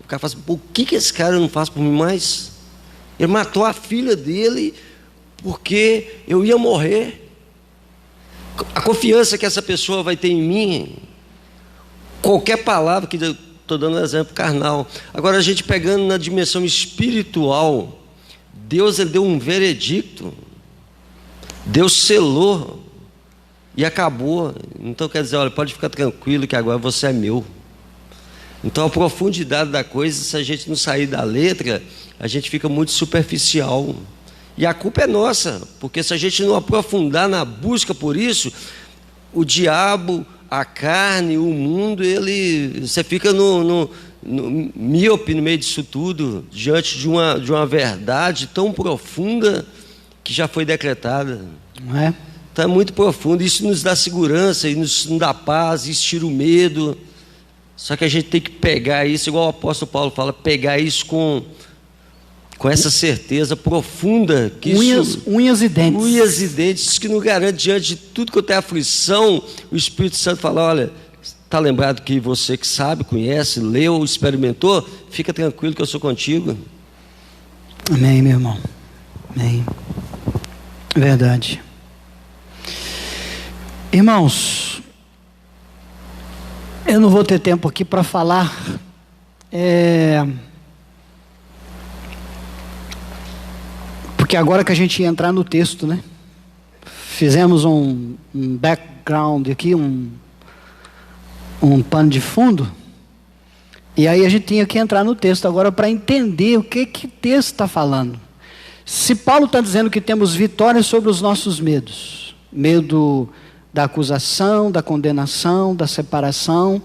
O cara fala assim: por que esse cara não faz por mim mais? Ele matou a filha dele porque eu ia morrer. A confiança que essa pessoa vai ter em mim, qualquer palavra, que eu estou dando um exemplo carnal. Agora, a gente pegando na dimensão espiritual, Deus, Ele deu um veredicto, Deus selou e acabou. Então quer dizer, olha, pode ficar tranquilo que agora você é meu. Então a profundidade da coisa, se a gente não sair da letra, a gente fica muito superficial. E a culpa é nossa, porque se a gente não aprofundar na busca por isso, o diabo, a carne, o mundo, você fica míope no meio disso tudo, diante de uma verdade tão profunda que já foi decretada. Não é? Então é muito profundo, isso nos dá segurança, e nos dá paz, isso tira o medo. Só que a gente tem que pegar isso, igual o apóstolo Paulo fala, pegar isso com essa certeza profunda que unhas e dentes. Unhas e dentes, isso que nos garante diante de tudo que eu tenho aflição. O Espírito Santo fala: olha, está lembrado que você que sabe, conhece, leu, experimentou, fica tranquilo que eu sou contigo. Amém, meu irmão. Amém. Verdade. Irmãos, eu não vou ter tempo aqui para falar porque agora que a gente ia entrar no texto, né? Fizemos um background aqui, um pano de fundo, e aí a gente tinha que entrar no texto agora para entender o que o texto está falando. Se Paulo está dizendo que temos vitória sobre os nossos medos, medo da acusação, da condenação, da separação,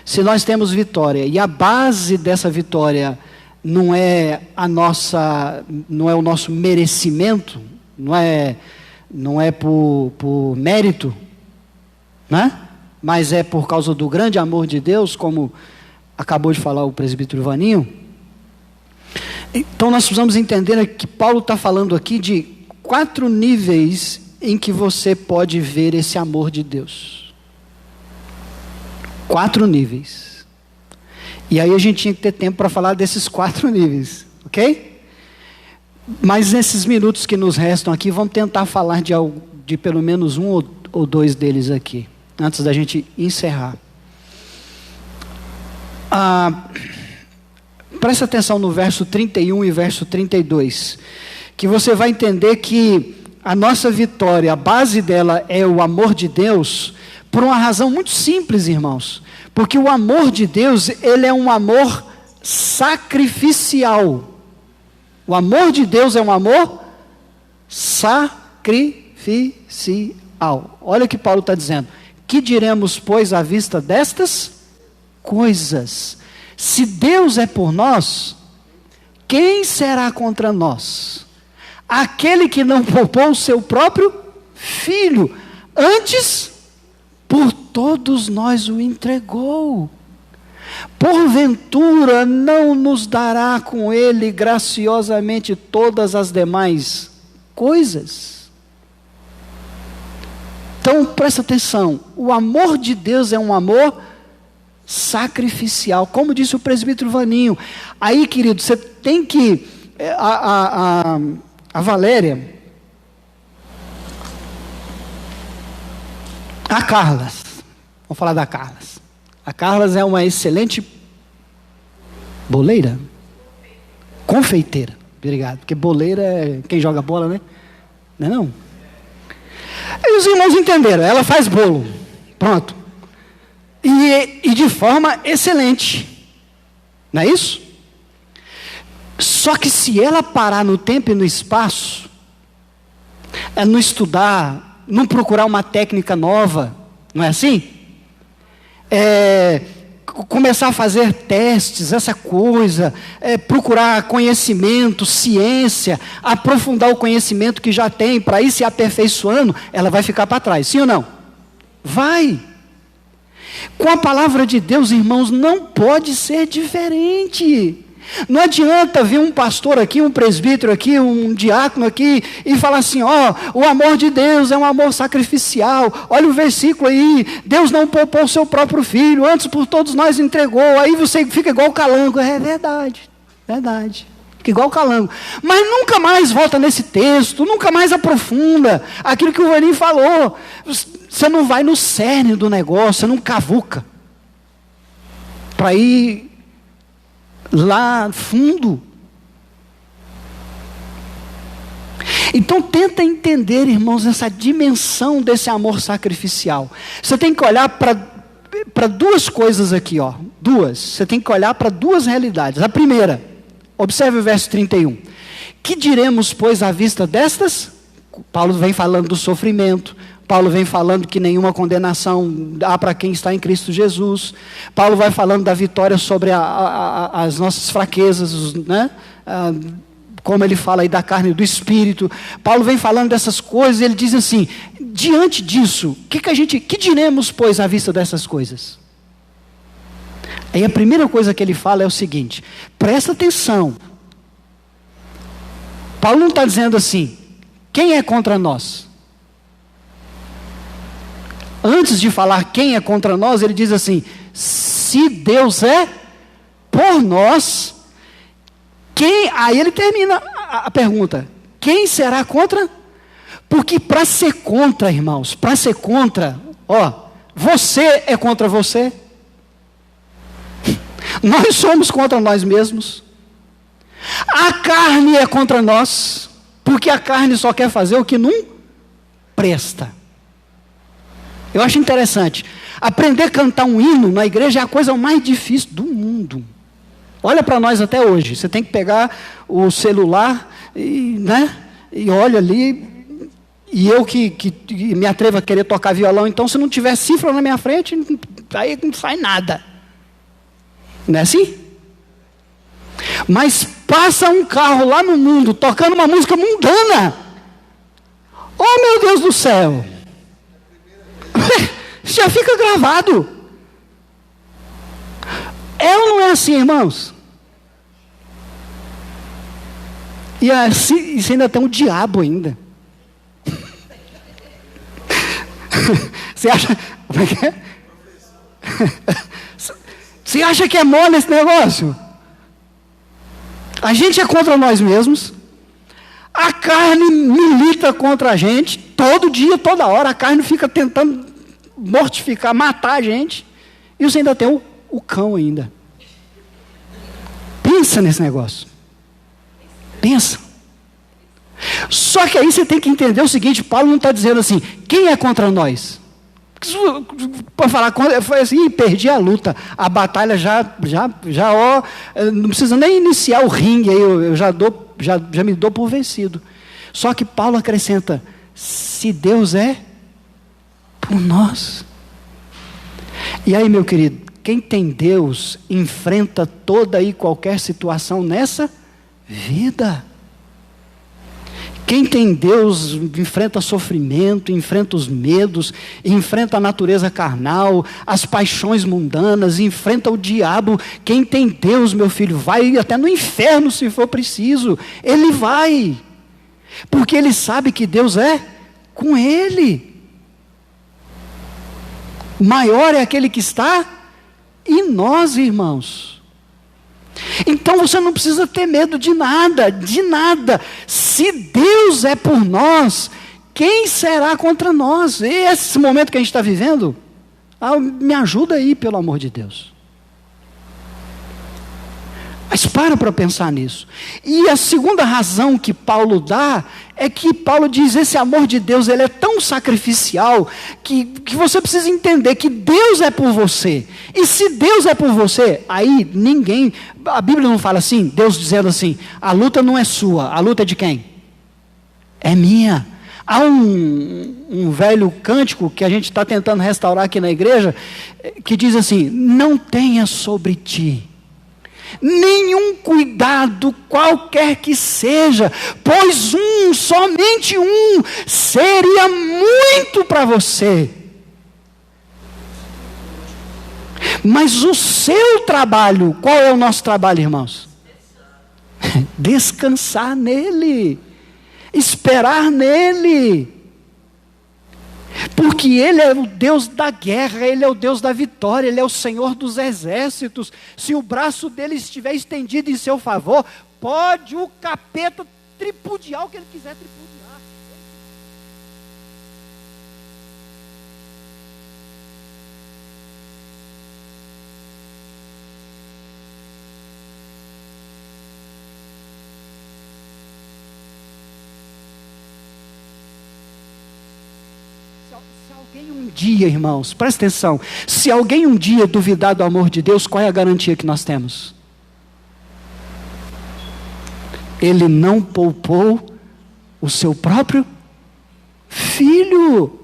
se nós temos vitória, e a base dessa vitória não é o nosso merecimento, não é por mérito, né? Mas é por causa do grande amor de Deus, como acabou de falar o presbítero Vaninho. Então nós precisamos entender que Paulo está falando aqui de 4 níveis em que você pode ver esse amor de Deus. 4 níveis. E aí a gente tinha que ter tempo para falar desses 4 níveis, ok? Mas nesses minutos que nos restam aqui, vamos tentar falar de pelo menos um ou 2 deles aqui. antes da gente encerrar. Presta atenção no verso 31 e verso 32, que você vai entender que a nossa vitória, a base dela é o amor de Deus, por uma razão muito simples, irmãos. Porque o amor de Deus, ele é um amor sacrificial. O amor de Deus é um amor sacrificial. Olha o que Paulo está dizendo. Que diremos, pois, à vista destas coisas? Se Deus é por nós, quem será contra nós? Aquele que não poupou o seu próprio filho, antes por todos nós o entregou. Porventura não nos dará com ele graciosamente todas as demais coisas? Então presta atenção, o amor de Deus é um amor sacrificial, como disse o presbítero Vaninho. Aí, querido, você tem que a Valéria, a Carlas, vamos falar da Carlas. A Carlas é uma excelente boleira, confeiteira, obrigado, porque boleira é quem joga bola, né? Não é não? E os irmãos entenderam, ela faz bolo, pronto, e de forma excelente, não é isso? Só que se ela parar no tempo e no espaço, não estudar, não procurar uma técnica nova, não é assim? Começar a fazer testes, essa coisa, procurar conhecimento, ciência, aprofundar o conhecimento que já tem, para ir se aperfeiçoando, ela vai ficar para trás, sim ou não? Vai. Com a palavra de Deus, irmãos, não pode ser diferente. Não adianta vir um pastor aqui, um presbítero aqui, um diácono aqui e falar assim, o amor de Deus é um amor sacrificial. Olha o versículo aí, Deus não poupou o seu próprio filho, antes por todos nós entregou. Aí você fica igual o calango. É verdade, fica igual o calango. Mas nunca mais volta nesse texto, nunca mais aprofunda aquilo que o Vaninho falou. Você não vai no cerne do negócio, você não cavuca para ir lá fundo. Então tenta entender, irmãos, essa dimensão desse amor sacrificial. Você tem que olhar para duas coisas aqui, duas. Você tem que olhar para duas realidades. A primeira, observe o verso 31. Que diremos, pois, à vista destas? Paulo vem falando do sofrimento. Paulo vem falando que nenhuma condenação há para quem está em Cristo Jesus. Paulo vai falando da vitória sobre as nossas fraquezas, né? Como ele fala aí da carne e do espírito. Paulo vem falando dessas coisas e ele diz assim, diante disso, que diremos, pois, à vista dessas coisas? Aí a primeira coisa que ele fala é o seguinte, presta atenção. Paulo não está dizendo assim, quem é contra nós? Antes de falar quem é contra nós, ele diz assim, se Deus é por nós, quem? Aí ele termina a pergunta, quem será contra? Porque para ser contra, irmãos, para ser contra, você é contra você, nós somos contra nós mesmos, a carne é contra nós, porque a carne só quer fazer o que não presta. Eu acho interessante, aprender a cantar um hino na igreja é a coisa mais difícil do mundo. Olha para nós até hoje, você tem que pegar o celular e olha ali, e eu que me atrevo a querer tocar violão, então se não tiver cifra na minha frente, aí não sai nada. Não é assim? Mas passa um carro lá no mundo, tocando uma música mundana. Oh meu Deus do céu! Já fica gravado. É ou não é assim, irmãos? E assim, isso ainda tem um diabo ainda. Você acha? Como é que é? Você acha que é mole esse negócio? A gente é contra nós mesmos. A carne milita contra a gente. Todo dia, toda hora, a carne fica tentando mortificar, matar a gente, e você ainda tem o cão ainda. Pensa nesse negócio. Pensa. Só que aí você tem que entender o seguinte: Paulo não está dizendo assim, quem é contra nós? Para falar contra, foi assim, perdi a luta, a batalha não precisa nem iniciar o ringue, aí eu já me dou por vencido. Só que Paulo acrescenta: se Deus é por nós. E aí, meu querido, quem tem Deus enfrenta toda e qualquer situação nessa vida. Quem tem Deus enfrenta sofrimento, enfrenta os medos, enfrenta a natureza carnal, as paixões mundanas, enfrenta o diabo. Quem tem Deus, meu filho, vai até no inferno se for preciso. Ele vai, porque ele sabe que Deus é com ele. Maior é aquele que está em nós, irmãos. Então você não precisa ter medo de nada, de nada. Se Deus é por nós, quem será contra nós? E esse momento que a gente está vivendo, me ajuda aí, pelo amor de Deus. Mas para pensar nisso. E a segunda razão que Paulo dá é que Paulo diz: esse amor de Deus, ele é tão sacrificial que você precisa entender que Deus é por você. E se Deus é por você, aí ninguém, a Bíblia não fala assim, Deus dizendo assim: a luta não é sua, a luta é de quem? É minha. Há um velho cântico que a gente está tentando restaurar aqui na igreja, que diz assim: não tenha sobre ti nenhum cuidado qualquer que seja, pois somente um, seria muito para você. Mas o seu trabalho, qual é o nosso trabalho, irmãos? Descansar nele, esperar nele. Porque Ele é o Deus da guerra, Ele é o Deus da vitória, Ele é o Senhor dos exércitos. Se o braço dele estiver estendido em seu favor, pode o capeta tripudiar o que ele quiser tripudiar. Alguém um dia, irmãos, presta atenção, se alguém um dia duvidar do amor de Deus, qual é a garantia que nós temos? Ele não poupou o seu próprio filho.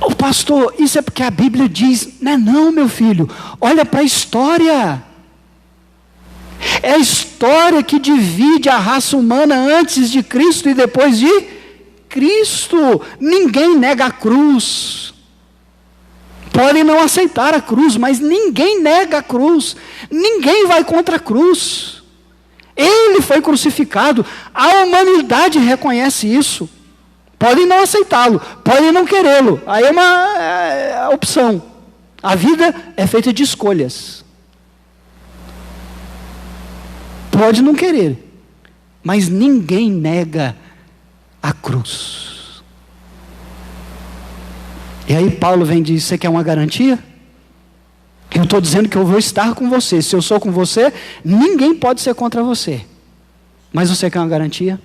Ô pastor, isso é porque a Bíblia diz. Não, meu filho, olha para a história. É a história que divide a raça humana antes de Cristo e depois de Cristo. Ninguém nega a cruz. Podem não aceitar a cruz, mas ninguém nega a cruz. Ninguém vai contra a cruz. Ele foi crucificado. A humanidade reconhece isso. Podem não aceitá-lo, podem não querê-lo. Aí é uma opção. A vida é feita de escolhas. Pode não querer, mas ninguém nega a cruz. E aí Paulo vem e diz: você quer uma garantia? Eu estou dizendo que eu vou estar com você. Se eu sou com você, ninguém pode ser contra você. Mas você quer uma garantia?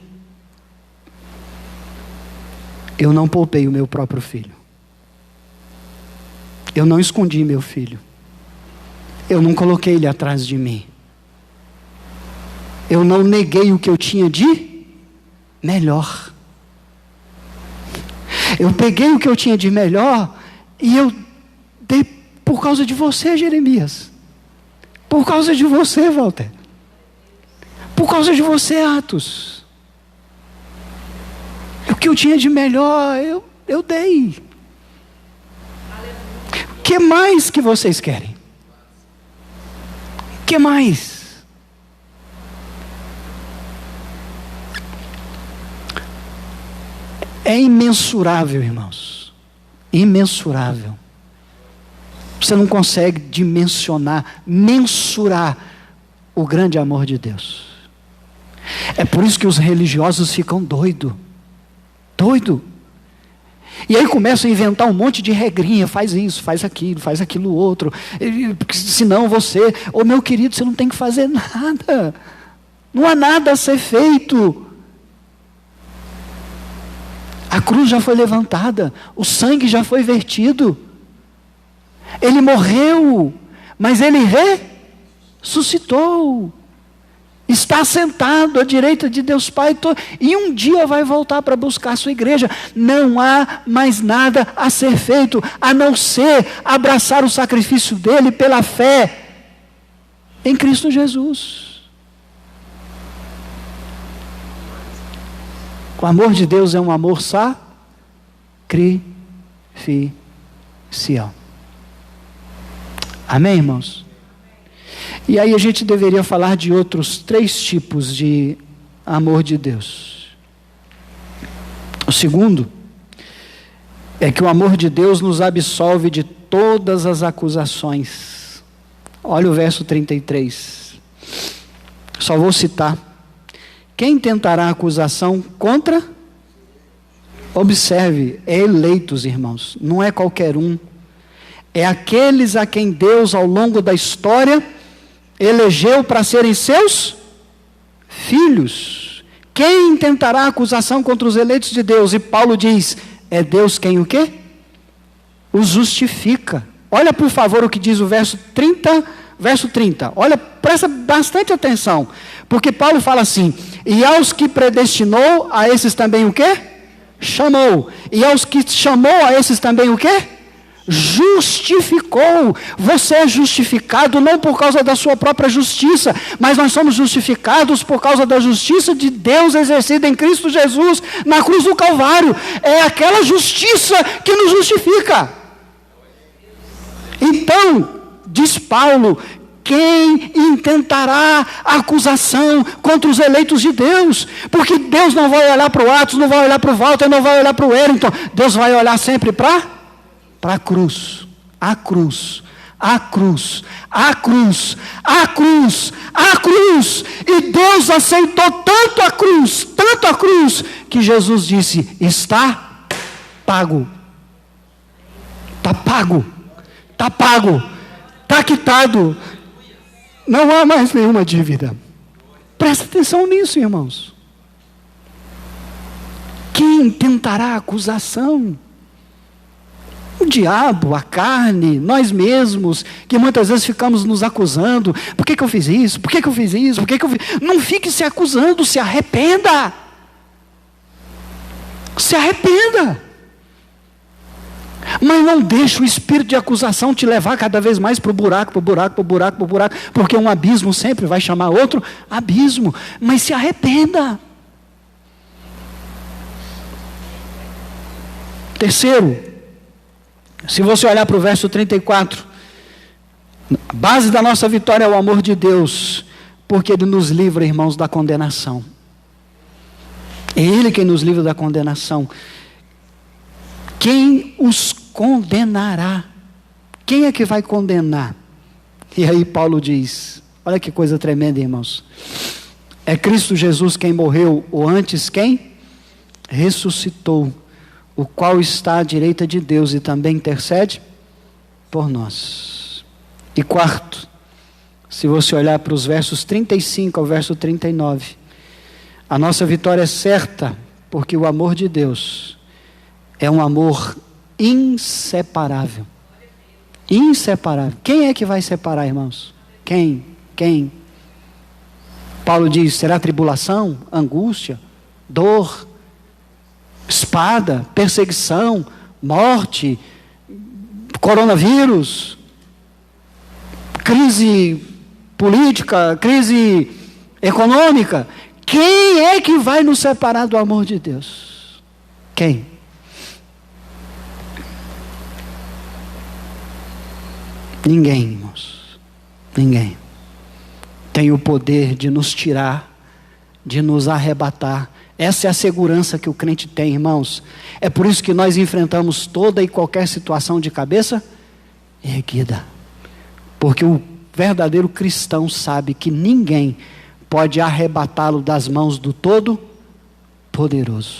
Eu não poupei o meu próprio filho. Eu não escondi meu filho. Eu não coloquei ele atrás de mim. Eu não neguei o que eu tinha de melhor. Eu peguei o que eu tinha de melhor e eu dei por causa de você, Jeremias. Por causa de você, Walter. Por causa de você, Atos. O que eu tinha de melhor, eu dei. O que mais que vocês querem? O que mais? É imensurável, irmãos. Imensurável. Você não consegue dimensionar, mensurar o grande amor de Deus. É por isso que os religiosos ficam doidos. E aí começam a inventar um monte de regrinha, faz isso, faz aquilo outro, senão você, meu querido, você não tem que fazer nada, não há nada a ser feito. A cruz já foi levantada, o sangue já foi vertido, ele morreu, mas ele ressuscitou, está sentado à direita de Deus Pai, e um dia vai voltar para buscar a sua igreja. Não há mais nada a ser feito, a não ser abraçar o sacrifício dele pela fé em Cristo Jesus. O amor de Deus é um amor sacrificial. Amém, irmãos? E aí a gente deveria falar de outros 3 tipos de amor de Deus. O segundo é que o amor de Deus nos absolve de todas as acusações. Olha o verso 33. Só vou citar. Quem tentará acusação contra? Observe, é eleitos, irmãos, não é qualquer um. É aqueles a quem Deus, ao longo da história, elegeu para serem seus filhos. Quem tentará acusação contra os eleitos de Deus? E Paulo diz, é Deus quem o quê? Os justifica. Olha por favor o que diz o verso 30. Olha, presta bastante atenção, porque Paulo fala assim, e aos que predestinou, a esses também o quê? Chamou. E aos que chamou, a esses também o quê? Justificou. Você é justificado não por causa da sua própria justiça, mas nós somos justificados por causa da justiça de Deus exercida em Cristo Jesus na cruz do Calvário. É aquela justiça que nos justifica. Então, diz Paulo, quem intentará acusação contra os eleitos de Deus? Porque Deus não vai olhar para o Atos, não vai olhar para o Walter, não vai olhar para o Wellington. Deus vai olhar sempre para a cruz, a cruz, a cruz, a cruz, a cruz, a cruz. E Deus aceitou tanto a cruz, que Jesus disse, está pago. Está pago, está pago, está quitado. Não há mais nenhuma dívida. Presta atenção nisso, irmãos. Quem tentará acusação? O diabo, a carne, nós mesmos, que muitas vezes ficamos nos acusando. Por que eu fiz isso? Por que eu fiz isso? Não fique se acusando, se arrependa. Se arrependa. Mas não deixe o espírito de acusação te levar cada vez mais para o buraco, porque um abismo sempre vai chamar outro abismo. Mas se arrependa. Terceiro, se você olhar para o verso 34, a base da nossa vitória é o amor de Deus, porque Ele nos livra, irmãos, da condenação. É Ele quem nos livra da condenação. Quem os condenará? Quem é que vai condenar? E aí Paulo diz, olha que coisa tremenda, irmãos. É Cristo Jesus quem morreu, ou antes quem? Ressuscitou, o qual está à direita de Deus e também intercede por nós. E quarto, se você olhar para os versos 35 ao verso 39, a nossa vitória é certa, porque o amor de Deus é um amor inseparável. Inseparável. Quem é que vai separar, irmãos? Quem? Paulo diz, será tribulação, angústia, dor, espada, perseguição, morte, coronavírus, crise política, crise econômica. Quem é que vai nos separar do amor de Deus? Quem? Ninguém, irmãos. Ninguém. Tem o poder de nos tirar, de nos arrebatar. Essa é a segurança que o crente tem, irmãos. É por isso que nós enfrentamos toda e qualquer situação de cabeça erguida. Porque o verdadeiro cristão sabe que ninguém pode arrebatá-lo das mãos do Todo-Poderoso.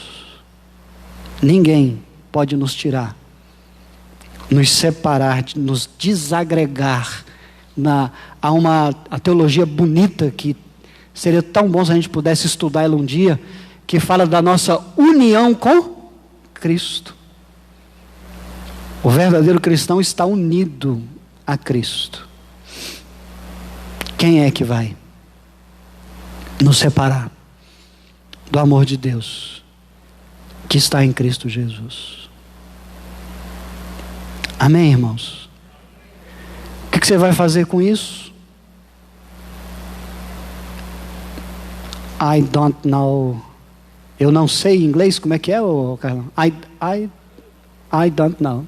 Ninguém pode nos tirar, nos separar, nos desagregar. Há teologia bonita que seria tão bom se a gente pudesse estudar ela um dia, que fala da nossa união com Cristo. O verdadeiro cristão está unido a Cristo. Quem é que vai nos separar do amor de Deus que está em Cristo Jesus? Amém, irmãos? O que você vai fazer com isso? I don't know. Eu não sei em inglês, como é que é, Carlão? I don't know.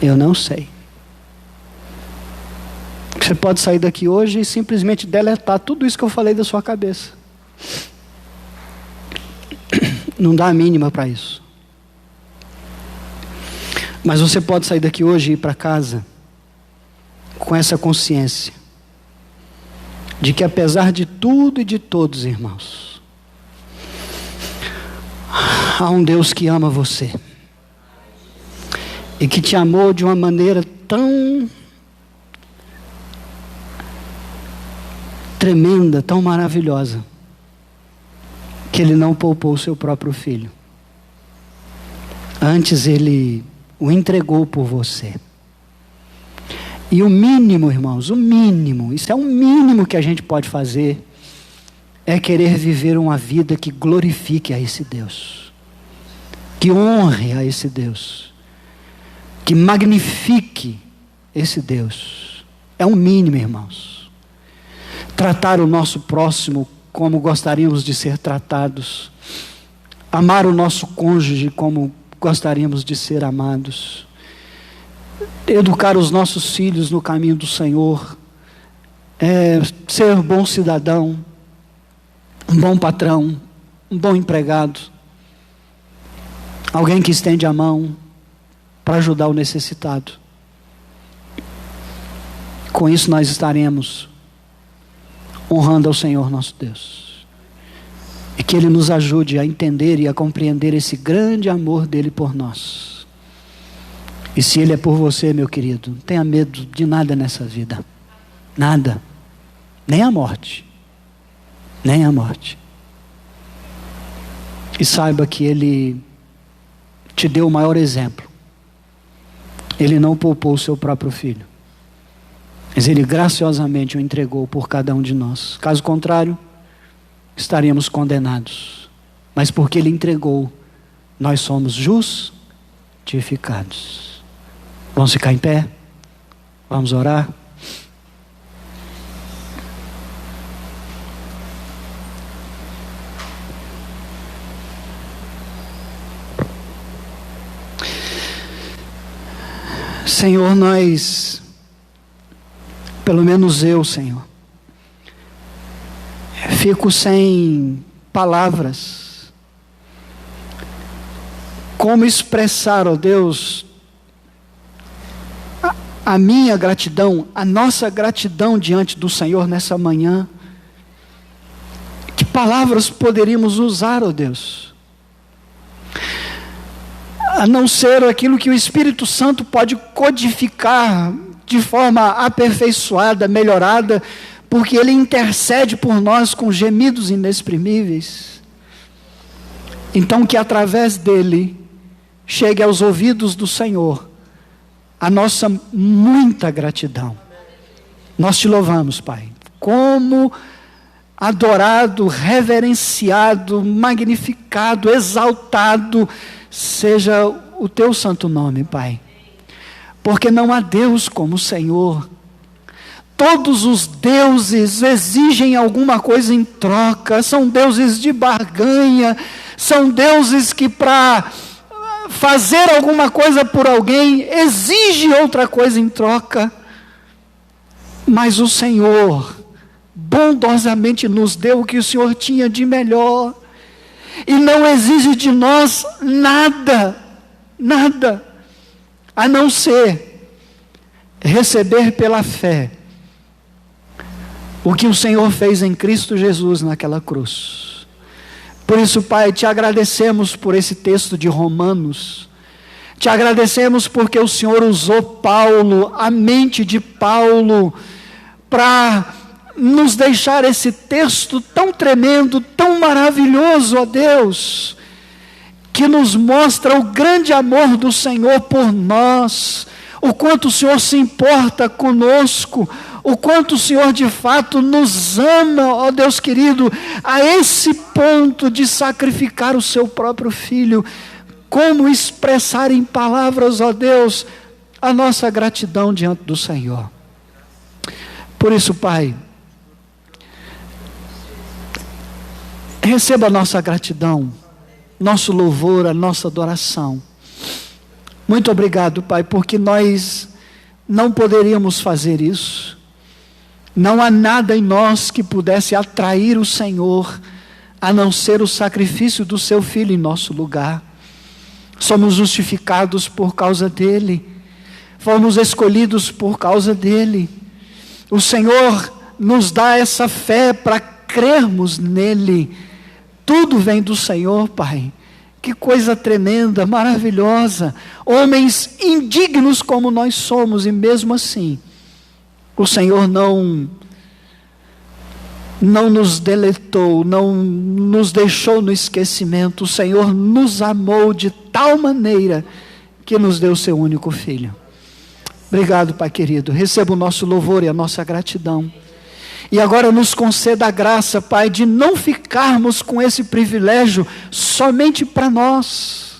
Eu não sei. Você pode sair daqui hoje e simplesmente deletar tudo isso que eu falei da sua cabeça. Não dá a mínima para isso. Mas você pode sair daqui hoje e ir para casa com essa consciência de que, apesar de tudo e de todos, irmãos, há um Deus que ama você e que te amou de uma maneira tão tremenda, tão maravilhosa, que Ele não poupou o seu próprio filho. Antes Ele o entregou por você. E o mínimo, irmãos, o mínimo, isso é o mínimo que a gente pode fazer, é querer viver uma vida que glorifique a esse Deus, que honre a esse Deus, que magnifique esse Deus. É o mínimo, irmãos. Tratar o nosso próximo como gostaríamos de ser tratados, amar o nosso cônjuge como gostaríamos de ser amados, educar os nossos filhos no caminho do Senhor, ser bom cidadão, um bom patrão, um bom empregado, alguém que estende a mão para ajudar o necessitado. Com isso nós estaremos honrando ao Senhor nosso Deus. E que Ele nos ajude a entender e a compreender esse grande amor dEle por nós. E se Ele é por você, meu querido, não tenha medo de nada nessa vida. Nada. Nem a morte. Nem a morte. E saiba que Ele te deu o maior exemplo. Ele não poupou o seu próprio filho, mas Ele graciosamente o entregou por cada um de nós. Caso contrário, estaríamos condenados. Mas porque Ele entregou, nós somos justificados. Vamos ficar em pé? Vamos orar? Senhor, nós, pelo menos eu, Senhor, fico sem palavras. Como expressar, ó Deus, a minha gratidão, a nossa gratidão diante do Senhor nessa manhã? Que palavras poderíamos usar, ó Deus? A não ser aquilo que o Espírito Santo pode codificar de forma aperfeiçoada, melhorada, porque Ele intercede por nós com gemidos inexprimíveis. Então que através dEle chegue aos ouvidos do Senhor a nossa muita gratidão. Nós te louvamos, Pai, como adorado, reverenciado, magnificado, exaltado seja o teu santo nome, Pai, porque não há Deus como o Senhor. Todos os deuses exigem alguma coisa em troca, são deuses de barganha, são deuses que para fazer alguma coisa por alguém exige outra coisa em troca. Mas o Senhor bondosamente nos deu o que o Senhor tinha de melhor, e não exige de nós nada, nada, a não ser receber pela fé o que o Senhor fez em Cristo Jesus naquela cruz. Por isso, Pai, te agradecemos por esse texto de Romanos. Te agradecemos porque o Senhor usou Paulo, a mente de Paulo, para nos deixar esse texto tão tremendo, tão maravilhoso, ó Deus, que nos mostra o grande amor do Senhor por nós, o quanto o Senhor se importa conosco, o quanto o Senhor de fato nos ama, ó Deus querido, a esse ponto de sacrificar o seu próprio Filho. Como expressar em palavras, ó Deus, a nossa gratidão diante do Senhor. Por isso, Pai, receba a nossa gratidão, nosso louvor, a nossa adoração. Muito obrigado, Pai, porque nós não poderíamos fazer isso. Não há nada em nós que pudesse atrair o Senhor, a não ser o sacrifício do seu Filho em nosso lugar. Somos justificados por causa dele, fomos escolhidos por causa dele. O Senhor nos dá essa fé para crermos nele. Tudo vem do Senhor, Pai. Que coisa tremenda, maravilhosa. Homens indignos como nós somos, e mesmo assim, o Senhor não nos deletou, não nos deixou no esquecimento. O Senhor nos amou de tal maneira que nos deu o seu único Filho. Obrigado, Pai querido. Receba o nosso louvor e a nossa gratidão. E agora nos conceda a graça, Pai, de não ficarmos com esse privilégio somente para nós.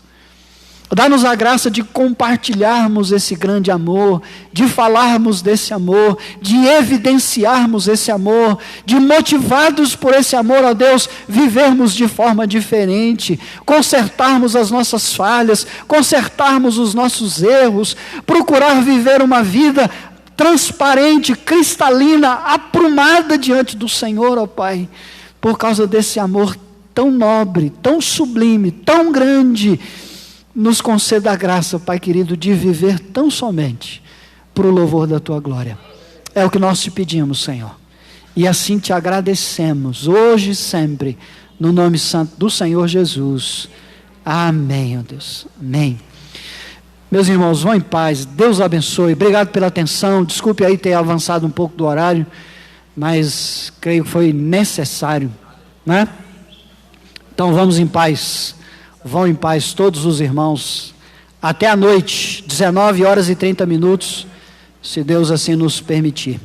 Dá-nos a graça de compartilharmos esse grande amor, de falarmos desse amor, de evidenciarmos esse amor, de motivados por esse amor, ó Deus, vivermos de forma diferente, consertarmos as nossas falhas, consertarmos os nossos erros, procurar viver uma vida transparente, cristalina, aprumada diante do Senhor, ó Pai, por causa desse amor tão nobre, tão sublime, tão grande. Nos conceda a graça, Pai querido, de viver tão somente para o louvor da Tua glória. É o que nós te pedimos, Senhor. E assim te agradecemos, hoje e sempre, no nome santo do Senhor Jesus. Amém, ó Deus. Amém. Meus irmãos, vão em paz. Deus abençoe. Obrigado pela atenção. Desculpe aí ter avançado um pouco do horário, mas creio que foi necessário, né? Então vamos em paz. Vão em paz todos os irmãos, até a noite, 19h30, se Deus assim nos permitir.